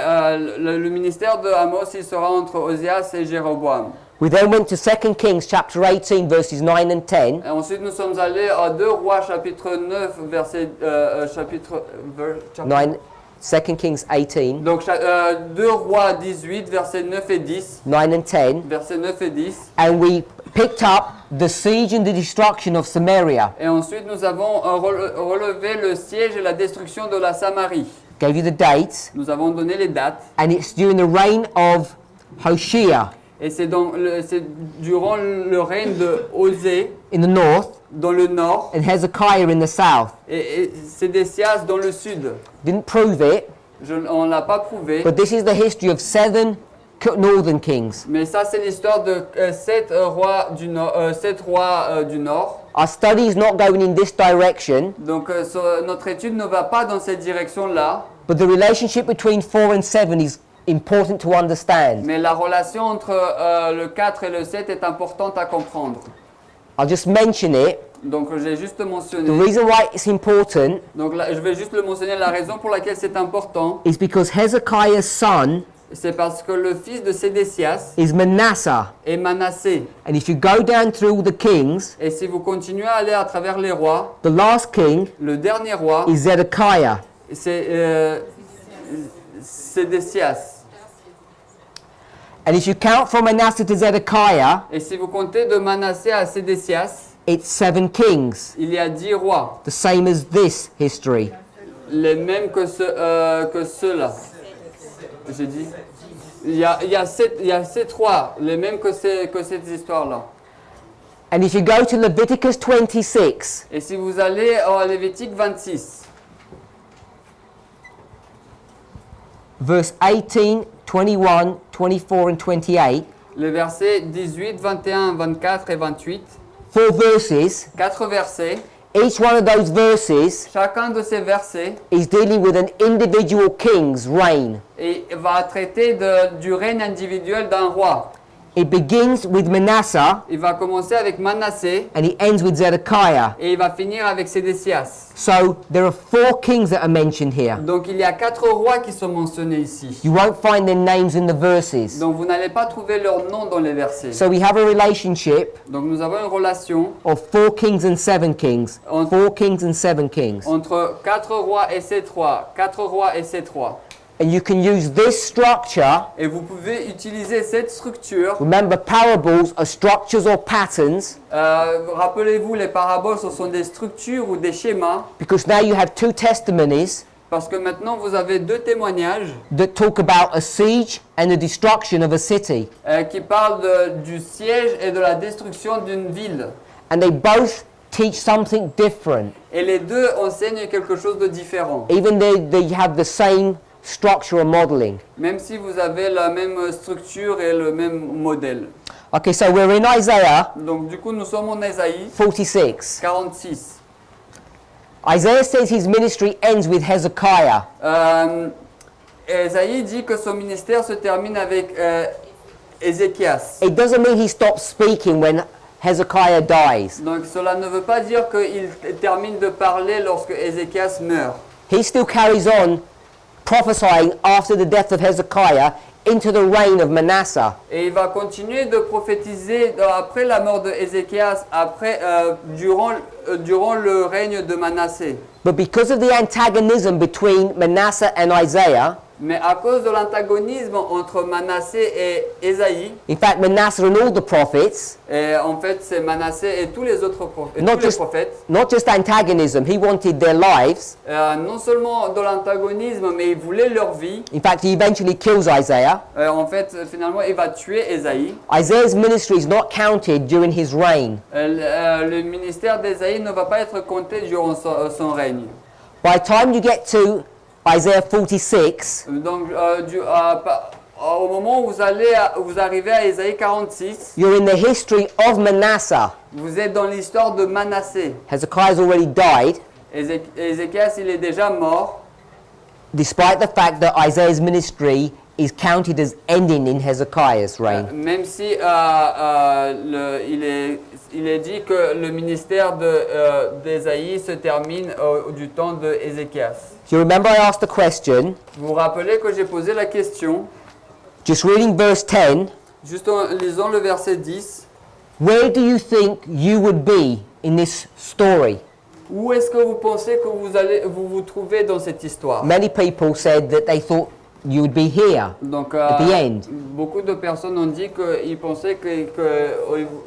le ministère de Amos, il sera entre Osias et Jéroboam. We then went to 2 Kings chapter 18 verses 9 and 10. Et ensuite, nous sommes allés à 2 Rois, chapitre 9, verset... 2 Kings 18, Donc, 2 Rois 18, versets 9 et 10. 9 and 10. Versets 9 et 10. And we picked up the siege and the destruction of Samaria. Et ensuite, nous avons relevé le siège et la destruction de la Samarie. Gave you the dates. Nous avons donné les dates. And it's during the reign of Hoshea Et c'est durant le règne de Osée in the north dans le nord and Hezekiah in the south. et Sédécias dans le sud. Didn't prove it, On ne l'a pas prouvé, but this is the history of 7 northern kings. Mais ça, c'est l'histoire de 7 rois du Nord. Our study is not going in this direction, Donc, notre étude ne va pas dans cette direction-là. but the relationship between 4 and 7 is important to understand. Mais la relation entre le 4 et le 7 est importante à comprendre. I'll just mention it. Donc, j'ai juste The mentionné. reason why it's important Donc, là, je vais juste le mentionner. La raison pour laquelle c'est important, is because Hezekiah's son c'est parce que le fils de Sédécias is Manasseh. est Manassé. And if you go down through the kings, Et si vous continuez à aller à travers les rois, the last king le dernier roi, is Zedekiah. c'est Sédécias. And if you count from Manasseh to Zedekiah, Et si vous comptez de Manassé à Sédécias, it's 7 kings, il y a 10 rois, the same as this history. les mêmes que ceux-là. J'ai dit. Il y a 7 rois, les mêmes que cette histoire-là. And if you go to Leviticus 26, Et si vous allez à Lévitique 26, verse 18, 21, 24, and 28, les versets 18, 21, 24 et 28, 4 verses, 4 versets, each one of those verses chacun de ces versets is dealing with an individual king's reign. et va traiter du règne individuel d'un roi. It begins with Manasseh Il va commencer avec Manassé and it ends with Zedekiah. et il va finir avec Sédécias. So there are 4 kings that are mentioned here. Donc il y a 4 rois qui sont mentionnés ici. You won't find their names in the verses. Donc vous n'allez pas trouver leur nom dans les versets. So we have a relationship Donc nous avons une relation of 4 kings and 7 kings. 4 kings and 7 kings. entre 4 rois et 7 rois. 4 rois et 7 rois. And you can use this structure. Et vous pouvez utiliser cette structure. Remember, parables are structures or patterns, Rappelez-vous, les paraboles, ce sont des structures ou des schémas. because now you have 2 testimonies Parce que maintenant, vous avez 2 témoignages that talk about a siege and the destruction of a city. qui parlent du siège et de la destruction d'une ville. And they both teach something different, Et les deux enseignent quelque chose de différent. even though they have the same structure or modeling. Même si vous avez la même structure et le même modèle. Okay, so we're in Isaiah Donc du coup, nous sommes en Ésaïe 46. 46. Isaiah says his ministry ends with Hezekiah. Ésaïe dit que son ministère se termine avec Ézéchias. It doesn't mean he stops speaking when Hezekiah dies. Donc cela ne veut pas dire qu'il termine de parler lorsque Ézéchias meurt. He still carries on prophesying after the death of Hezekiah into the reign of Manasseh. Et il va continuer de prophétiser après la mort de Ézéchias, durant le règne de Manassé. But because of the antagonism between Manasseh and Isaiah, Mais à cause de l'antagonisme entre Manassé et Ésaïe, in fact Manasseh and all the prophets, et en fait c'est Manassé et tous les autres prophètes, not just antagonism, he wanted their lives. non seulement de l'antagonisme, mais il voulait leur vie. In fact, he eventually kills Isaiah. En fait, finalement, il va tuer Ésaïe. Isaiah's ministry is not counted during his reign. Le ministère d'Ésaïe ne va pas être compté durant son règne. By the time you get to Isaiah 46, Donc, au moment où vous arrivez à Ésaïe 46, you're in the history of Manasseh. vous êtes dans l'histoire de Manassé. Hezekiah's already died, Ézéchias, il est déjà mort, despite the fact that Isaiah's ministry is counted as ending in Hezekiah's reign. même si il est dit que le ministère d'Ésaïe se termine du temps de Ézéchias. Do you remember I asked the question, Vous vous rappelez que j'ai posé la question, just reading verse 10, juste en lisant le verset 10, where do you think you would be in this story? où est-ce que vous pensez que vous trouvez dans cette histoire? Many people said that they thought you would be here Donc, at the end. beaucoup de personnes ont dit qu'ils pensaient que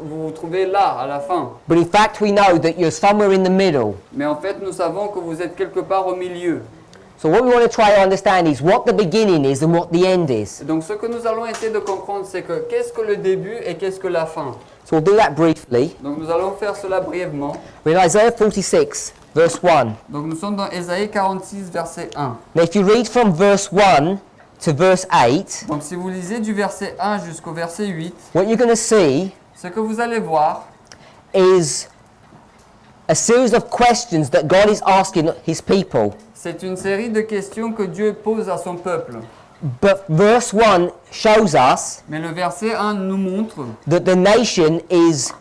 vous vous trouvez là, à la fin. But in fact, we know that you're somewhere in the middle. Mais en fait, nous savons que vous êtes quelque part au milieu. So what we want to try to understand is what the beginning is and what the end is. Donc, ce que nous allons essayer de comprendre, c'est que qu'est-ce que le début et qu'est-ce que la fin? So we'll do that briefly. Donc, nous allons faire cela brièvement. We're in Isaiah 46, verse 1. Donc, nous sommes dans Ésaïe 46, verset 1. Now if you read from verse 1 to verse 8, Donc si vous lisez du verset 1 jusqu'au verset 8, what you're going to see ce que vous allez voir, is a series of questions that God is asking his people. c'est une série de questions que Dieu pose à son peuple. But verse 1 shows us Mais le verset 1 nous montre that the nation is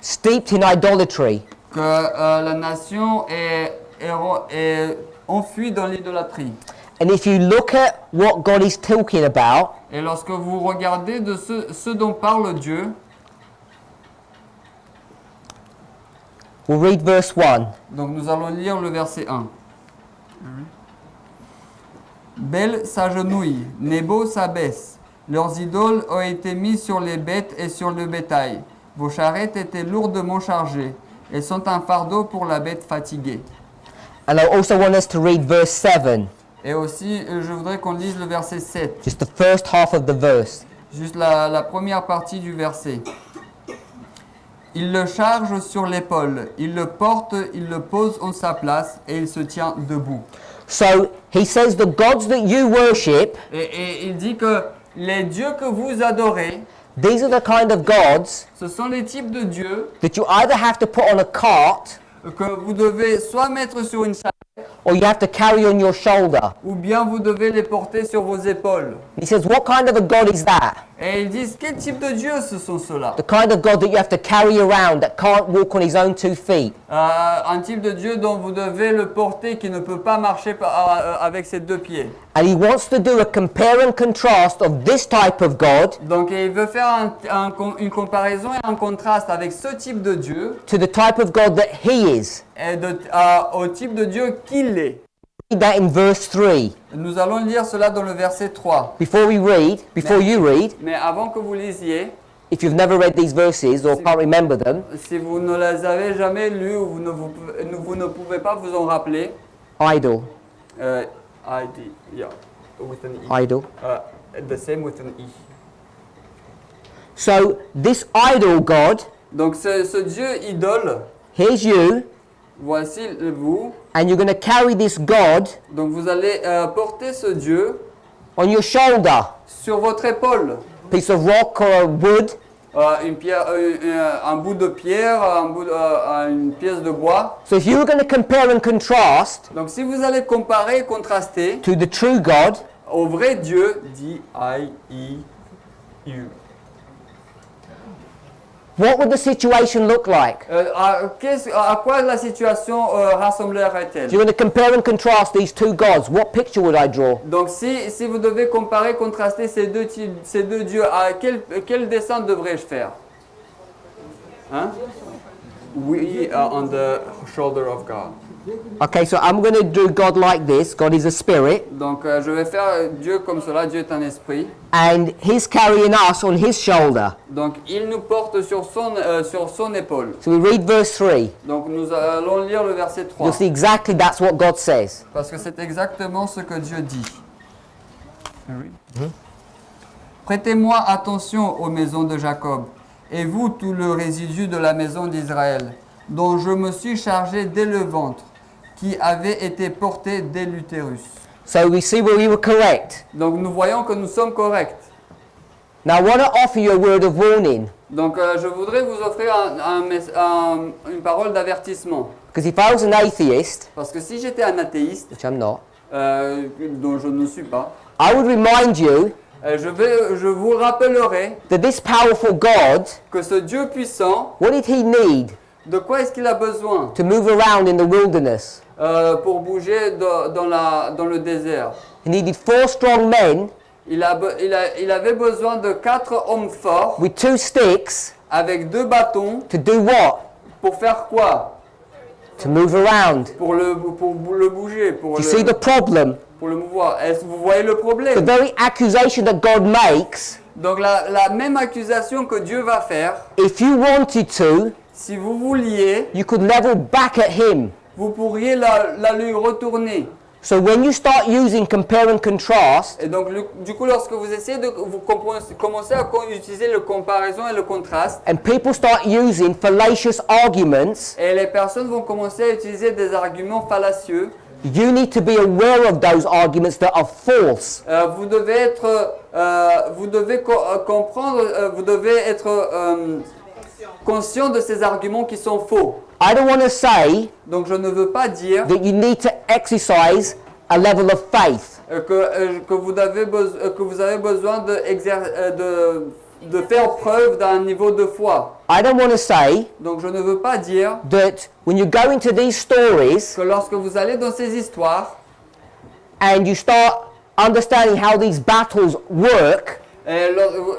steeped in idolatry. que la nation est enfuie dans l'idolâtrie. And if you look at what God is talking about, Et lorsque vous regardez de ce dont parle Dieu, we'll read verse 1. donc nous allons lire le verset 1. Bel s'agenouille, Nebo s'abaisse. Leurs idoles ont été mises sur les bêtes et sur le bétail. Vos charrettes étaient lourdement chargées. Elles sont un fardeau pour la bête fatiguée. And I also want us to read verse 7, Et aussi, je voudrais qu'on lise le verset 7, just the first half of the verse. juste la première partie du verset. Il le charge sur l'épaule, il le porte, il le pose en sa place et il se tient debout. So he says the gods that you worship, Et il dit que les dieux que vous adorez, these are the kind of gods ce sont les types de dieux that you either have to put on a cart que vous devez soit mettre sur une charrette or you have to carry on your shoulder. ou bien vous devez les porter sur vos épaules. He says, what kind of a God is that? Et ils disent, quel type de dieux ce sont ceux-là? The kind of God that you have to carry around, that can't walk on his own 2 feet. Un type de Dieu dont vous devez le porter, qui ne peut pas marcher avec ses 2 pieds. And he wants to do a compare and contrast of this type of God Donc il veut faire une comparaison et un contraste avec ce type de Dieu to the type of God that he is. et au type de Dieu qu'il est. Read that in verse 3. Nous allons lire cela dans le verset 3. Before you read, Mais avant que vous lisiez, if you've never read these verses or can't remember them, si vous ne les avez jamais lus ou vous ne pouvez pas vous en rappeler, idol, ID, yeah, with an E. idol. The same with an E. So this idol God, Donc ce Dieu idole, here's you, voici vous. and you're going to carry this God Donc vous allez porter ce Dieu on your shoulder. sur votre épaule. Piece of rock or a wood, Une pierre, un bout de pierre, une pièce de bois. so if you were going to compare and contrast Donc si vous allez comparer et contraster to the true God, au vrai Dieu, D-I-E-U. what would the situation look like? À quoi la situation rassemblerait-elle? If you're going to compare and contrast these 2 gods, what picture would I draw? Donc si vous devez comparer, contraster ces deux dieux, quel dessin devrais-je faire? Hein? We are on the shoulder of God. Okay, so I'm going to do God like this. God is a spirit, Donc je vais faire Dieu comme cela, Dieu est un esprit. and he's carrying us on his shoulder. Donc il nous porte sur son épaule. So we read verse 3. Donc nous allons lire le verset 3. You'll see exactly that's what God says. Parce que c'est exactement ce que Dieu dit. Prêtez-moi attention aux maisons de Jacob, et vous tout le résidu de la maison d'Israël, dont je me suis chargé dès le ventre, qui avait été porté dès l'utérus. So we see where we were correct. Donc nous voyons que nous sommes corrects. Now I want to offer you a word of warning. Donc je voudrais vous offrir une parole d'avertissement. Because if I was an atheist, Parce que si j'étais un athéiste, which I'm not, dont je ne suis pas, I would remind you je vous rappellerai that this powerful God, que ce Dieu puissant, what did he need de quoi est-ce qu'il a besoin to move around in the wilderness? pour bouger dans le désert? He needed 4 strong men Il avait besoin de 4 hommes forts with 2 sticks avec 2 bâtons to do what? pour faire quoi? To move around. Pour le bouger, You see the problem? pour le mouvoir. Est-ce que vous voyez le The problème? very accusation that God makes, Donc la même accusation que Dieu va faire, if you wanted to, si vous vouliez, you could level back at him. vous pourriez la lui retourner. So when you start using compare and contrast, Et donc du coup, lorsque vous essayez vous commencez à utiliser le comparaison et le contraste, and people start using fallacious arguments, et les personnes vont commencer à utiliser des arguments fallacieux, You need to be aware of those arguments that are false. Vous devez comprendre, vous devez être conscient de ces arguments qui sont faux. I don't want to say Donc je ne veux pas dire that you need to exercise a level of faith. que vous avez besoin de faire preuve d'un niveau de foi. I don't want to say Donc je ne veux pas dire that when you go into these stories que lorsque vous allez dans ces histoires and you start understanding how these battles work, et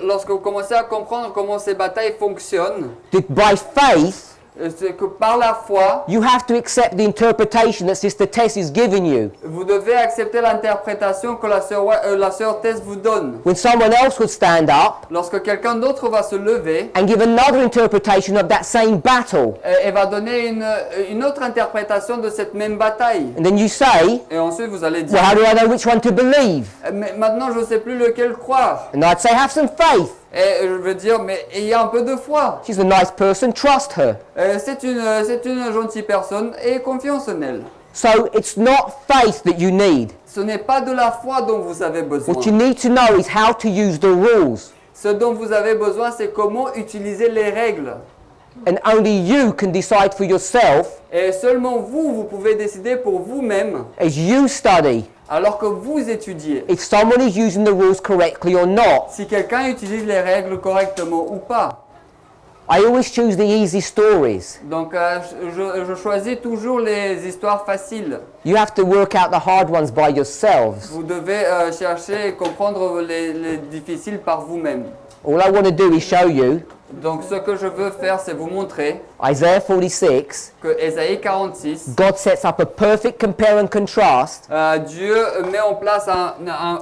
lorsque vous commencez à comprendre comment ces batailles fonctionnent, that by faith c'est que par la foi, you have to accept the interpretation that Sister Tess is giving you. vous devez accepter l'interprétation que la sœur Tess vous donne. When someone else would stand up Lorsque quelqu'un d'autre va se lever and give another interpretation of that same battle, et va donner une autre interprétation de cette même bataille. and then you say, Et ensuite vous allez dire, well, how do I know which one to believe? mais maintenant je ne sais plus lequel croire. And I'd say, have some faith. Et je veux dire, mais il y a un peu de foi. She's a nice person, trust her. C'est une gentille personne et confiance en elle. So it's not faith that you need. Ce n'est pas de la foi dont vous avez besoin. What you need to know is how to use the rules. Ce dont vous avez besoin, c'est comment utiliser les règles. And only you can decide for yourself Et seulement vous pouvez décider pour vous-même, as you study alors que vous étudiez, if someone is using the rules correctly or not. si quelqu'un utilise les règles correctement ou pas. I always choose the easy stories. Donc je choisis toujours les histoires faciles. You have to work out the hard ones by yourselves. Vous devez chercher et comprendre les difficiles par vous-même. All I want to do is show you Donc ce que je veux faire, c'est vous montrer Isaiah 46. que Ésaïe 46, God sets up a perfect compare and contrast Dieu met en place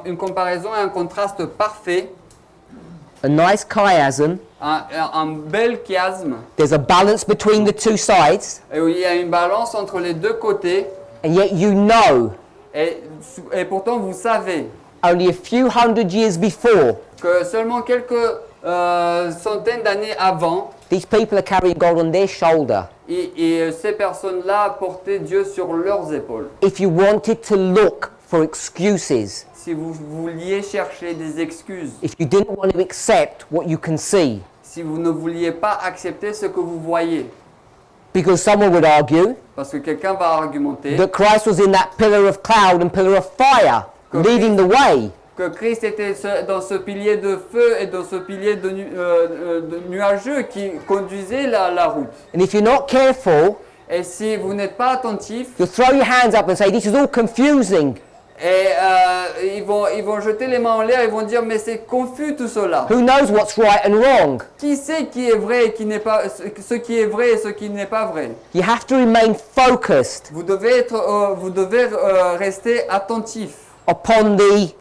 une comparaison et un contraste parfait, a nice chiasm. un bel chiasme, There's a balance between the two sides, et où il y a une balance entre les deux côtés, and yet you know et pourtant vous savez only a few hundred years before que seulement quelques centaines d'années avant, these people are carrying God on their shoulder. et ces personnes-là portaient Dieu sur leurs épaules. If you wanted to look for excuses, Si vous vouliez chercher des excuses, if you didn't want to accept what you can see, si vous ne vouliez pas accepter ce que vous voyez, because someone would argue parce que quelqu'un va argumenter that Christ was in that pillar of cloud and pillar of fire, leading the way. que Christ était dans ce pilier de feu et dans ce pilier de nuageux qui conduisait la route. And if you're not careful, Et si vous n'êtes pas attentif, you'll throw your hands up and say, this is all confusing. et ils vont jeter les mains en l'air, ils vont dire mais c'est confus tout cela. Who knows what's right and wrong? Qui sait qui est vrai et qui n'est pas, ce qui est vrai et ce qui n'est pas vrai? You have to remain focused Vous devez rester attentif upon the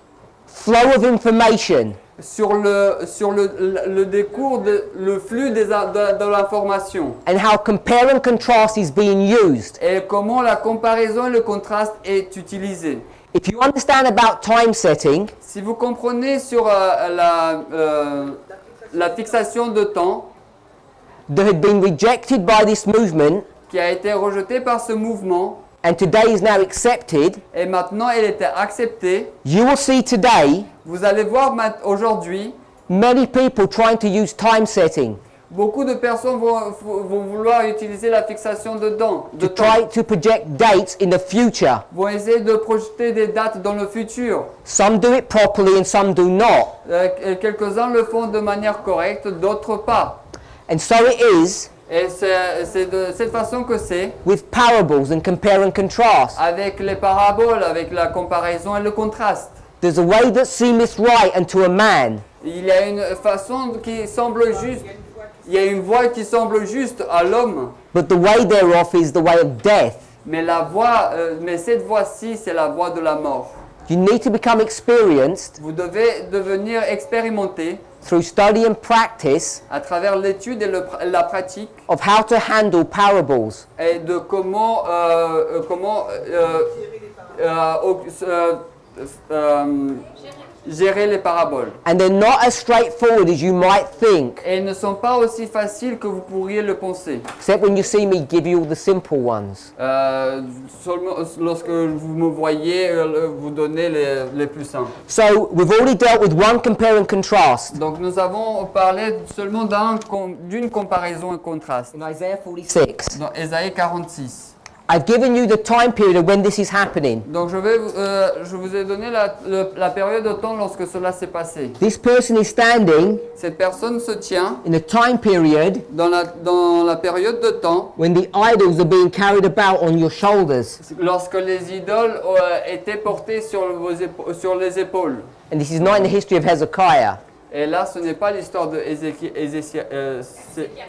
flow of information sur le décours, le flux de l'information. and how compare and contrast is being used. Et comment la comparaison et le contraste est utilisé. If you understand about time setting, Si vous comprenez sur la fixation de temps that had been rejected by this movement qui a été rejetée par ce mouvement and today is now accepted, et maintenant elle était acceptée, you will see today vous allez voir aujourd'hui many people trying to use time setting beaucoup de personnes vont vouloir utiliser la fixation de temps, to try to project dates in the future. vont essayer de projeter des dates dans le futur. Some do it properly and some do not. Quelques-uns le font de manière correcte, d'autres pas. And so it is Et c'est de cette façon que c'est with parables and compare and contrast. avec les paraboles, avec la comparaison et le contraste. There's a way that seemeth right unto a man, Il y a une façon qui semble juste, il y a une voie qui semble juste à l'homme, but the way thereof is the way of death. mais mais cette voie-ci, c'est la voie de la mort. You need to become experienced Vous devez devenir expérimenté through study and practice à travers l'étude et la pratique of how to handle parables. et de comment gérer les paraboles. And they're not as straightforward as you might think, Et ils ne sont pas aussi faciles que vous pourriez le penser. except when you see me give you all the simple ones. Seulement lorsque vous me voyez vous donner les plus simples. So we've already dealt with one compare and contrast. Donc nous avons parlé seulement d'une comparaison et contraste. In Isaiah 46, Dans Ésaïe 46. I've given you the time period of when this is happening. Donc je vous ai donné la période de temps lorsque cela s'est passé. This person is standing Cette personne se tient in a time period dans la période de temps when the idols are being carried about on your shoulders. lorsque les idoles étaient portées sur les épaules. And this is not in the history of Hezekiah, Et là, ce n'est pas l'histoire de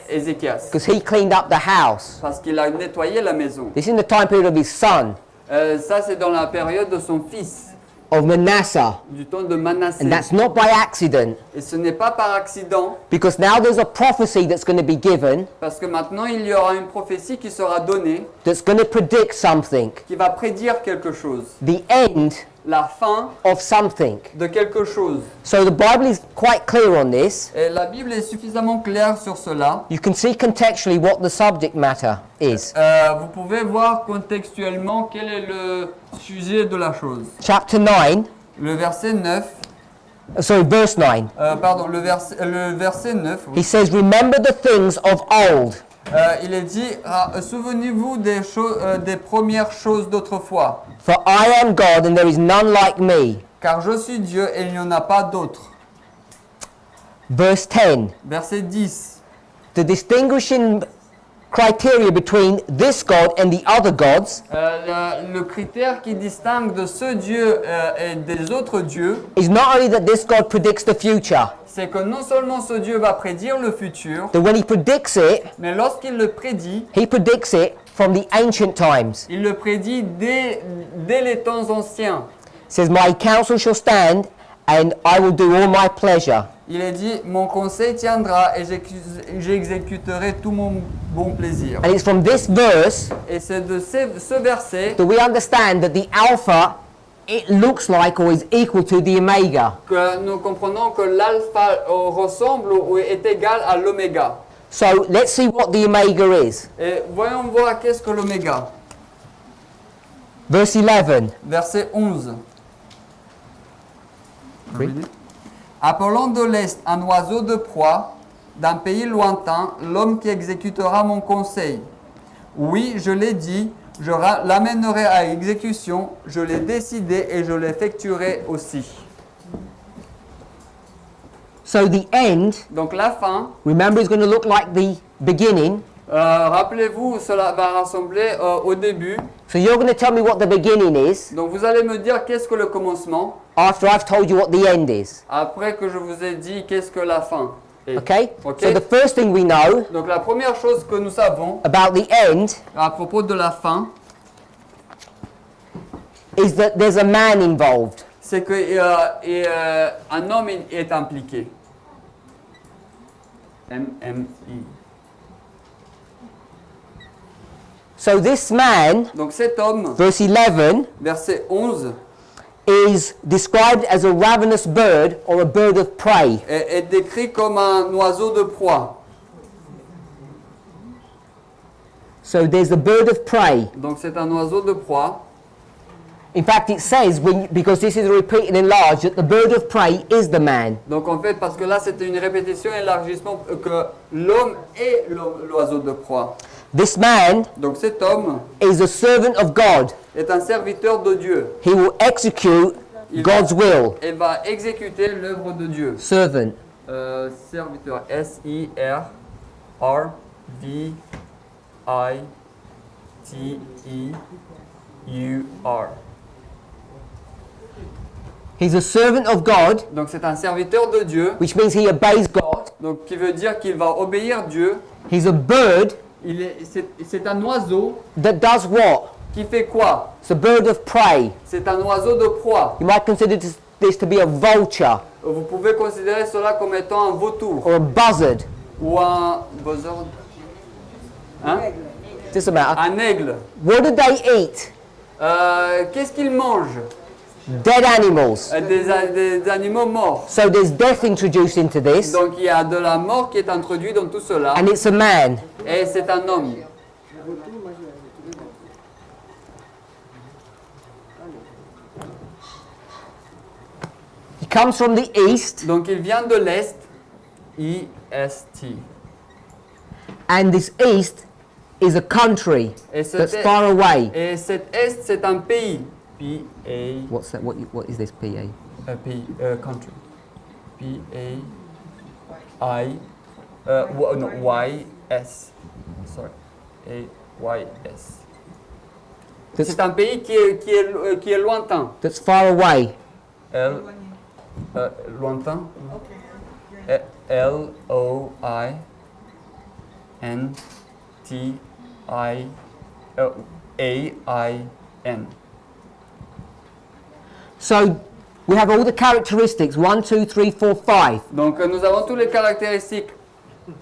Ézéchias, because he cleaned up the house. parce qu'il a nettoyé la maison. This is in the time period of his son, Ça, c'est dans la période de son fils, of Manasseh. du temps de Manassé. And that's not by accident, Et ce n'est pas par accident, because now there's a prophecy that's going to be given parce que maintenant, il y aura une prophétie qui sera donnée, that's going to predict something, qui va prédire quelque chose. the end La fin of something. de quelque chose. So the Bible is quite clear on this. Et la Bible est suffisamment claire sur cela. You can see contextually what the subject matter is. Vous pouvez voir contextuellement quel est le sujet de la chose. Chapter 9, Le verset 9, verse 9. pardon, le verset 9, oui. He says, remember the things of old. Il est dit, souvenez-vous des premières choses d'autrefois, For I am God and there is none like me. car je suis Dieu et il n'y en a pas d'autre. Verse 10. Verset 10. The distinguishing criteria between this God and the other gods Le critère qui distingue de ce Dieu et des autres dieux, is not only that this God predicts the future, c'est que non seulement ce Dieu va prédire le futur, that when he predicts it, mais lorsqu'il le prédit, he predicts it from the ancient times. il le prédit dès les temps anciens. It says, my counsel shall stand and I will do all my pleasure. Il est dit, mon conseil tiendra et j'exécuterai tout mon bon plaisir. And it's from this verse Et c'est de ce verset that we understand that the Alpha, it looks like or is equal to the Omega. que nous comprenons que l'alpha ressemble ou est égal à l'oméga. So let's see what the Omega is. Et voyons voir qu'est-ce que l'oméga. Verse 11. Verset 11. Appelant de l'Est un oiseau de proie, d'un pays lointain, l'homme qui exécutera mon conseil. Oui, je l'ai dit, je l'amènerai à exécution, je l'ai décidé et je l'effectuerai aussi. So the end, Donc la fin, remember, is going to look like the beginning. rappelez-vous, cela va rassembler au début. So you're going to tell me what the beginning is Donc vous allez me dire qu'est-ce que le commencement, after I've told you what the end is. après que je vous ai dit qu'est-ce que la fin est. Okay? Ok. So the first thing we know Donc la première chose que nous savons about the end à propos de la fin, is that there's a man involved. c'est que un homme est impliqué. M-M-I. So this man, Donc cet homme, verse 11, verset 11, is described as a ravenous bird or a bird of prey. est décrit comme un oiseau de proie. So there's a bird of prey. Donc c'est un oiseau de proie. In fact, it says, because this is repeated and enlarged, that the bird of prey is the man. Donc en fait, parce que là c'était une répétition et élargissement, que l'homme est l'oiseau de proie. This man Donc cet homme is a servant of God. est un serviteur de Dieu. He will execute God's will. Et va exécuter l'œuvre de Dieu. Servant. Serviteur, S-I-R-V-I-T-E-U-R. He's a servant of God, Donc c'est un serviteur de Dieu, which means he obeys God. donc qui veut dire qu'il va obéir Dieu. He's a bird C'est un oiseau that does what? qui fait quoi? It's a bird of prey. C'est un oiseau de proie. You might consider this to be a vulture Vous pouvez considérer cela comme étant un vautour or a buzzard. ou un buzzard. Hein? Doesn't matter. Un aigle. What do they eat? Qu'est-ce qu'il mange? dead animals. Des animaux morts. So there's death introduced into this, Donc il y a de la mort qui est introduite dans tout cela. and it's a man. Et c'est un homme. He comes from the east, Donc il vient de l'Est. E-S-T. and this east is a country Et cet that's est- far away. Et cet Est, c'est un pays. P-A... What's that? What is this PA? Pays, country. P-A-I... no, Y-S. Sorry. A-Y-S. That's, C'est un pays qui est lointain. that's far away. L... lointain. L-O-I-N-T-I-A-I-N. So we have all the characteristics 1, 2, 3, 4, 5. Donc nous avons toutes les caractéristiques.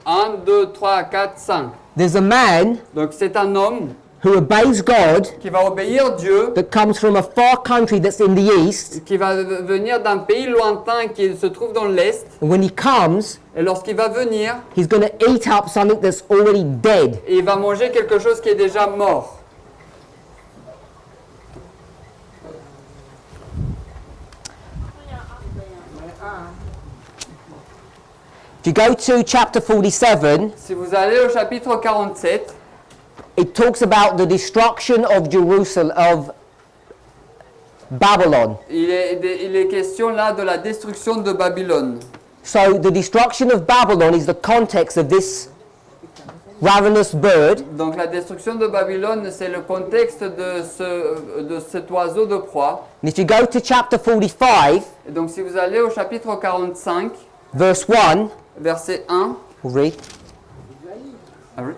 1, 2, 3, 4, 5. There's a man Donc c'est un homme who obeys God qui va obéir Dieu, that comes from a far country that's in the east. qui va venir d'un pays lointain qui se trouve dans l'Est. And when he comes, Et lorsqu'il va venir, he's going to eat up something that's already dead. il va manger quelque chose qui est déjà mort. If you go to chapter 47, Si vous allez au chapitre 47, it talks about the destruction of Jerusalem, of Babylon. il est question là de la destruction de Babylone. So the destruction of Babylon is the context of this ravenous bird. Donc la destruction de Babylone, c'est le contexte de cet oiseau de proie. And if you go to chapter 45, Et donc si vous allez au chapitre 45, verse 1, verset 1, we'll read. ah oui.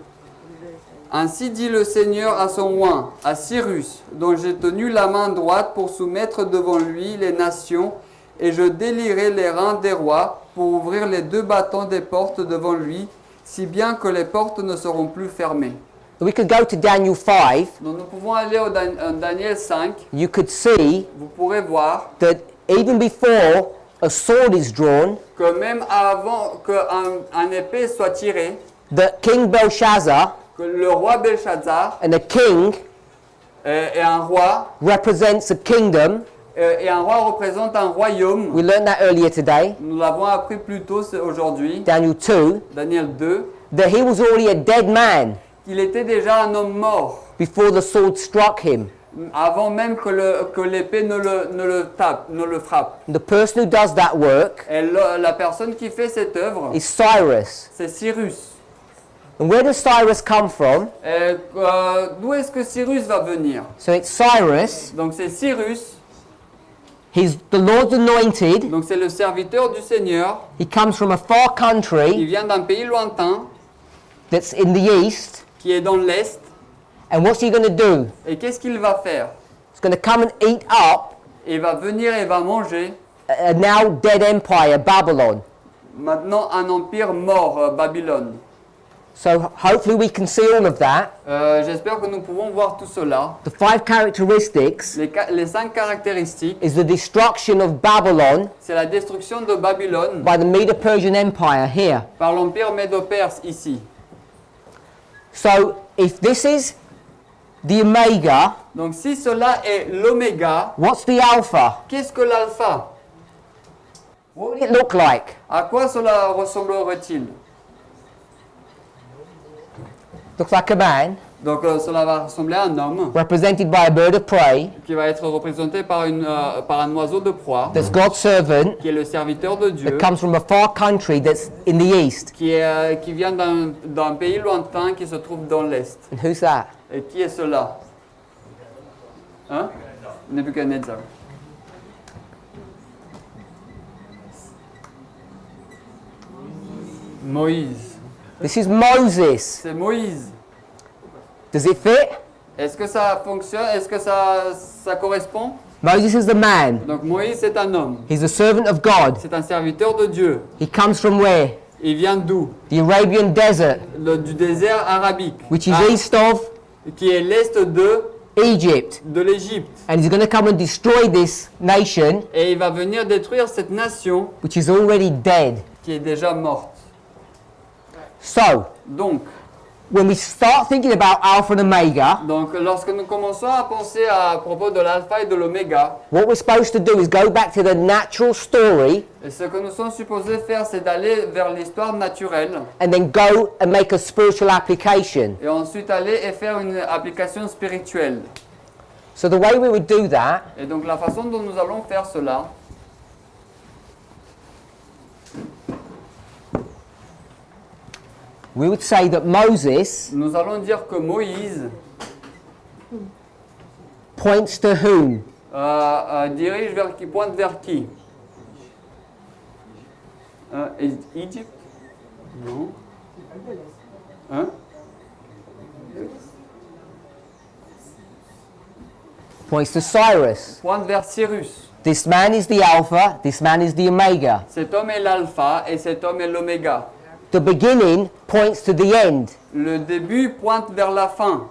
Ainsi dit le Seigneur à son oint, à Cyrus, dont j'ai tenu la main droite pour soumettre devant lui les nations, et je délierai les reins des rois pour ouvrir les deux battants des portes devant lui, si bien que les portes ne seront plus fermées. We could go to Daniel 5. Donc nous pouvons aller au Daniel 5, You could see vous pourrez voir that even before a sword is drawn, que même avant qu'un épée soit tiré, that King Belshazzar que le roi Belshazzar and a king et un roi, represents a kingdom. et un roi représente un royaume. We learned that earlier today, Nous l'avons appris plus tôt aujourd'hui, Daniel 2, Daniel 2, that he was already a dead man qu'il était déjà un homme mort, before the sword struck him. avant même que l'épée ne le frappe. The person who does that work Et la personne qui fait cette œuvre, is Cyrus. c'est Cyrus. And where does Cyrus come from? Et, d'où est-ce que Cyrus va venir? So it's Cyrus, Donc c'est Cyrus, he's the Lord's anointed, donc c'est le serviteur du Seigneur, he comes from a far il country vient d'un pays lointain, that's in the east, qui est dans l'Est, and what's he going to do? et qu'est-ce qu'il va faire? He's going to come and eat up Il va venir et va manger a now dead empire, Babylon. maintenant un empire mort, Babylone. So hopefully we can see all of that. J'espère que nous pouvons voir tout cela. The 5 characteristics Les 5 caractéristiques, is the destruction of Babylon c'est la destruction de Babylone by the Medo-Persian Empire here. par l'empire médo-perse ici. So if this is the Omega, Donc si cela est l'oméga, what's the Alpha? qu'est-ce que l'alpha? What would it look like? À quoi cela ressemblerait-il? Looks like a man Donc cela va ressembler à un homme represented by a bird of prey qui va être représenté par un oiseau de proie, that's God's servant qui est le serviteur de Dieu, that comes from a far country that's in the east. qui vient d'un pays lointain qui se trouve dans l'Est. And who's that? Et qui est cela? Hein? Nebuchadnezzar. Moïse. This is Moses. C'est Moïse. Does it fit? Est-ce que ça fonctionne? Est-ce que ça correspond? Moses is the man. Donc Moïse c'est un homme. He's a servant of God. C'est un serviteur de Dieu. He comes from where? Il vient d'où? The Arabian desert, Du désert arabique. which is Ah, east of qui est l'est de Egypt. de l'Égypte. And he's going to come and destroy this nation, Et il va venir détruire cette nation which is already dead. qui est déjà morte. So, Donc, when we start thinking about Alpha and Omega, lorsque nous commençons à penser à propos de l'alpha et de l'oméga, what we're supposed to do is go back to the natural story et ce que nous sommes supposés faire, c'est d'aller vers l'histoire naturelle and then go and make a spiritual application. et ensuite aller et faire une application spirituelle. So the way we would do that Et donc la façon dont nous allons faire cela, we would say that Moses nous allons dire que Moïse points to whom? dirige vers qui, pointe vers qui? Égypte? Non. Hein? Points to Cyrus. Pointe vers Cyrus. This man is the Alpha, this man is the Omega. Cet homme est l'alpha et cet homme est l'oméga. The beginning points to the end. Le début pointe vers la fin.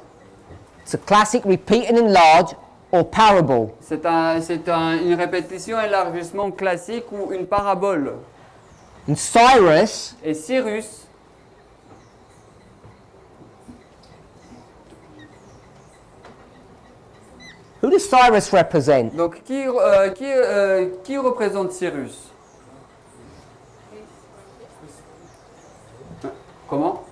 It's a classic repeat and enlarge or parable. C'est une répétition élargissement classique ou une parabole. And Cyrus Et Cyrus, who does Cyrus represent? donc qui représente Cyrus? Comment?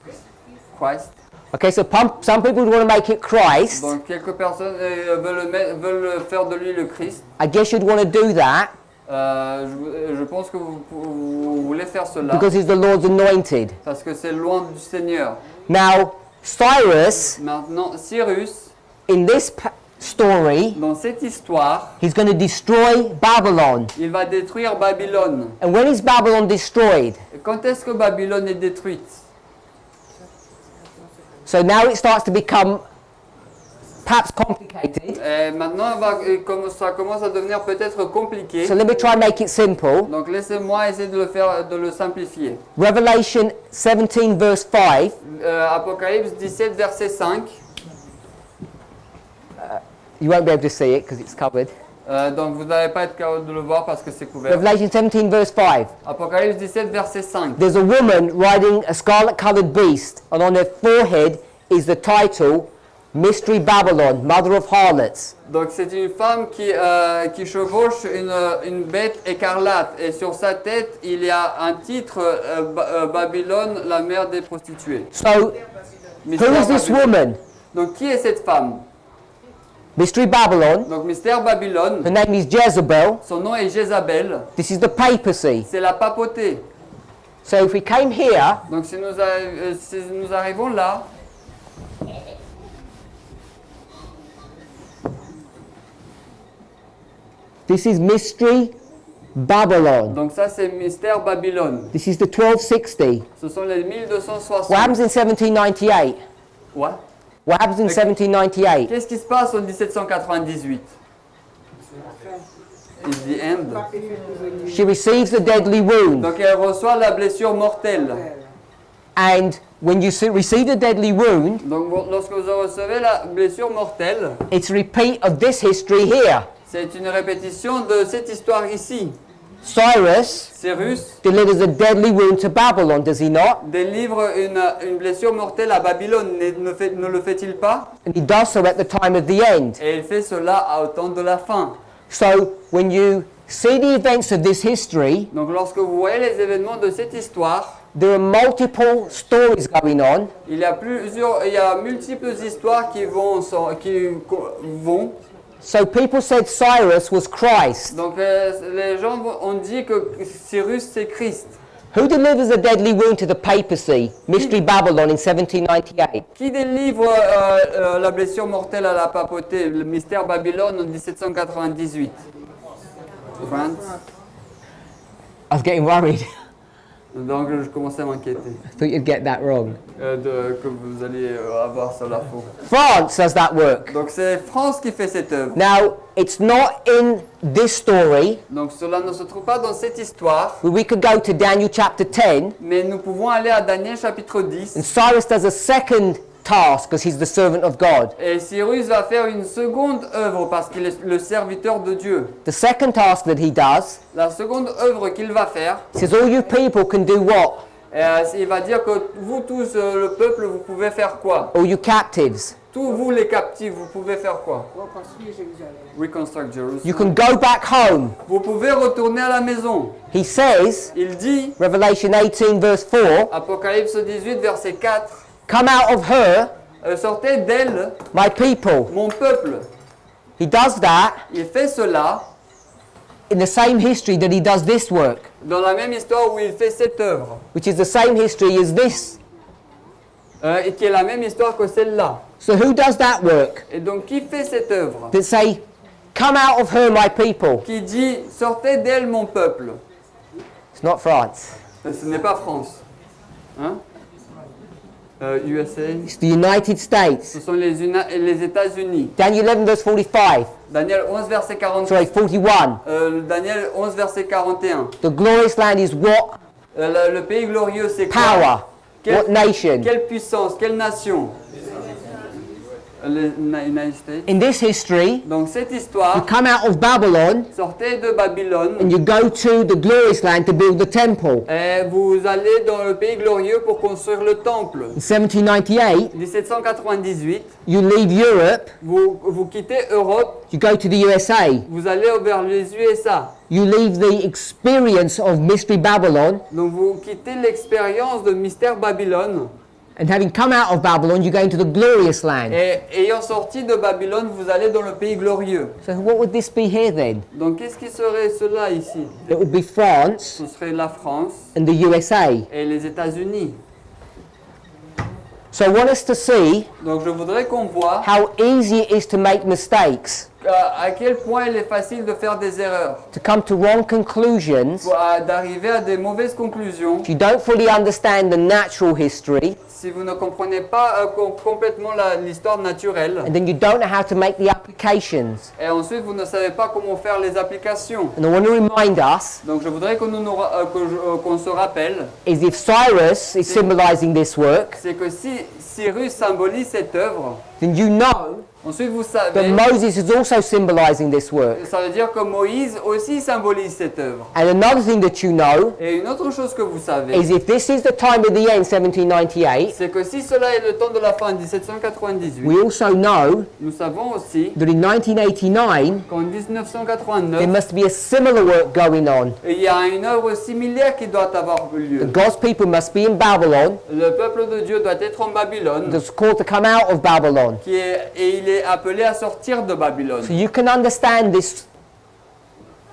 Christ. Okay, so some people want to make it Christ. Donc quelques personnes veulent faire de lui le Christ. I guess you'd want to do that Je pense que vous voulez faire cela because he's the Lord's anointed. parce que c'est loin du Seigneur. Now, Cyrus, Maintenant, Cyrus, in this story, dans cette histoire, he's going to destroy Babylon. il va détruire Babylone. And when is Babylon destroyed? Et quand est-ce que Babylone est détruite? So now it starts to become perhaps complicated. Et maintenant, ça commence à devenir peut-être compliqué. So let me try and make it simple. Donc laissez-moi essayer de le simplifier. Revelation 17 verse 5. Apocalypse 17, verset 5. You won't be able to see it because it's covered. Donc vous n'allez pas être capable de le voir parce que c'est couvert. Revelation 17 verse 5. Apocalypse 17, verset 5. There's a woman riding a scarlet-colored beast, and on her forehead is the title, Mystery Babylon, Mother of Harlots. Donc c'est une femme qui chevauche une bête écarlate et sur sa tête il y a un titre Babylone, la mère des prostituées. So, Mystère who is this Babylone. woman? Donc qui est cette femme? Mystery Babylon. Donc mystère Babylone. Her name is Jezebel. Son nom est Jézabel. This is the papacy. C'est la papauté. So if we came here, Donc si nous arrivons là, this is Mystery Babylon. donc ça c'est mystère Babylone. This is the 1260. Ce sont les 1260. What happens in 1798? What? What happens in 1798? Qu'est-ce qui se passe en 1798? It's the end. She receives the deadly wound. Donc elle reçoit la blessure mortelle. And when you receive the deadly wound, Donc lorsque vous recevez la blessure mortelle, it's a repeat of this history here. c'est une répétition de cette histoire ici. Cyrus Cyrus delivers a deadly wound to Babylon, does he not? délivre une blessure mortelle à Babylone, ne le fait-il pas? And he does so at the time of the end. Et il fait cela au temps de la fin. So when you see the events of this history, Donc lorsque vous voyez les événements de cette histoire, there are multiple stories going on. il y a multiples histoires qui vont. So people said Cyrus was Christ. Donc les gens ont dit que Cyrus c'est Christ. Who delivers a deadly wound to the papacy, Mystery Babylon in 1798? Qui délivre la blessure mortelle à la papauté, le mystère Babylone en 1798? France. I was getting worried. Donc je commençais à m'inquiéter I thought you'd get that wrong. que vous alliez avoir cela faux. France does that work. Donc c'est France qui fait cette œuvre. Now, it's not in this story, Donc cela ne se trouve pas dans cette histoire, but we could go to Daniel chapter 10, mais nous pouvons aller à Daniel chapitre 10. and Cyrus does a second task because he's the servant of God. Et Cyrus va faire une seconde œuvre parce qu'il est le serviteur de Dieu. The second task that he does La seconde œuvre qu'il va faire, says, all you people can do what? il va dire que vous tous, le peuple, vous pouvez faire quoi? All you captives. Tous vous les captifs, vous pouvez faire quoi? Reconstruire Jérusalem. Reconstruct Jerusalem. You can go back home. Vous pouvez retourner à la maison. He says, Il dit, Revelation 18 verse 4, Apocalypse 18, verset 4, come out of her, sortez d'elle, my people. mon peuple. He does that Il fait cela in the same history that he does this work, dans la même histoire où il fait cette œuvre, which is the same history as this. et qui est la même histoire que celle-là. So who does that work? Et donc, qui fait cette œuvre? That say, come out of her, my people. Qui dit, sortez d'elle, mon peuple. It's not France. Ce n'est pas France. Hein? USA. It's the United States. Ce sont les États-Unis. Daniel 11 verse 45. Daniel 11, verset 41. Sorry, 41. Daniel 11, verset 41. The glorious land is what? Le pays glorieux, c'est quoi? Power. Quelle, What nation? quelle puissance? Quelle nation? Les United States. In this history, Donc cette you histoire, come out of Babylon sortez de Babylone and you go to the glorious land to build the temple. et vous allez dans le pays glorieux pour construire le temple. In 1798, 1798, you leave Europe, vous quittez Europe, you go to the USA. vous allez vers les USA. You leave the experience of Mystery Babylon, Donc vous quittez l'expérience de Mystère Babylone and having come out of Babylon, you go into the glorious land. et ayant sorti de Babylone, vous allez dans le pays glorieux. So what would this be here then? Donc qu'est-ce qui serait cela ici? It would be France Ce serait la France and the USA. et les États-Unis. So I want us to see Donc je voudrais qu'on voit how easy it is to make mistakes, à quel point il est facile de faire des erreurs, to come to wrong conclusions d'arriver à des mauvaises conclusions if you don't fully understand the natural history, si vous ne comprenez pas complètement l'histoire naturelle and then you don't know how to make the applications. et ensuite vous ne savez pas comment faire les applications. And I want to remind us Donc je voudrais qu'on se rappelle, is if Cyrus is symbolizing this work, c'est que si Cyrus symbolise cette œuvre, then you know ensuite vous that savez, Moses is also symbolizing this work. ça veut dire que Moïse aussi symbolise cette œuvre. And another thing that you know Et une autre chose que vous savez, is if this is the time of the end, 1798, c'est que si cela est le temps de la fin 1798, we also know nous savons aussi that in 1989 qu'en there 1989, must be a similar work going on. il y a une œuvre similaire qui doit avoir lieu. God's people must be in Babylon, Le peuple de Dieu doit être en Babylone, that's called to come out of Babylon. et il est appelé à sortir de Babylone. So you can understand this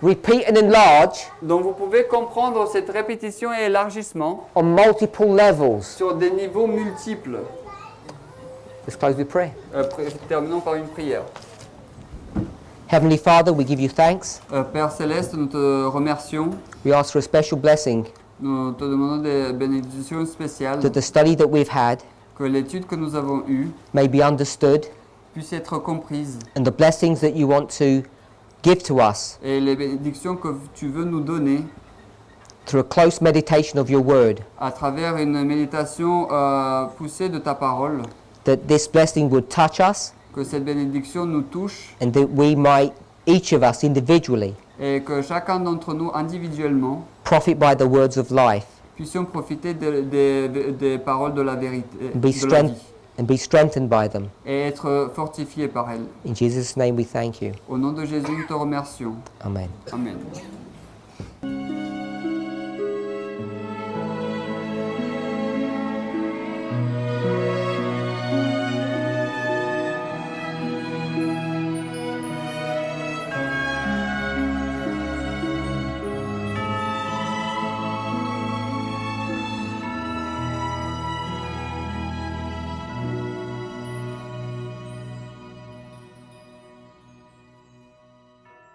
repeat and enlarge Donc vous pouvez comprendre cette répétition et élargissement on multiple levels. sur des niveaux multiples. Let's close with prayer. Terminons par une prière. Heavenly Father, we give you thanks. Père Céleste, nous te remercions. We ask for a special blessing Nous te demandons des bénédictions spéciales, that the study that we've had que l'étude que nous avons eue may be understood, puisse être comprise and the blessings that you want to give to us et les bénédictions que tu veux nous donner through a close meditation of your word, à travers une méditation poussée de ta parole, that this blessing would touch us que cette bénédiction nous touche and that we might, each of us individually, et que chacun d'entre nous individuellement profit by the words of life puissions profiter des paroles de la vérité, and be, de la vie, and be strengthened by them. et être fortifiés par elles. In Jesus' name we thank you. Au nom de Jésus, nous te remercions. Amen. Amen.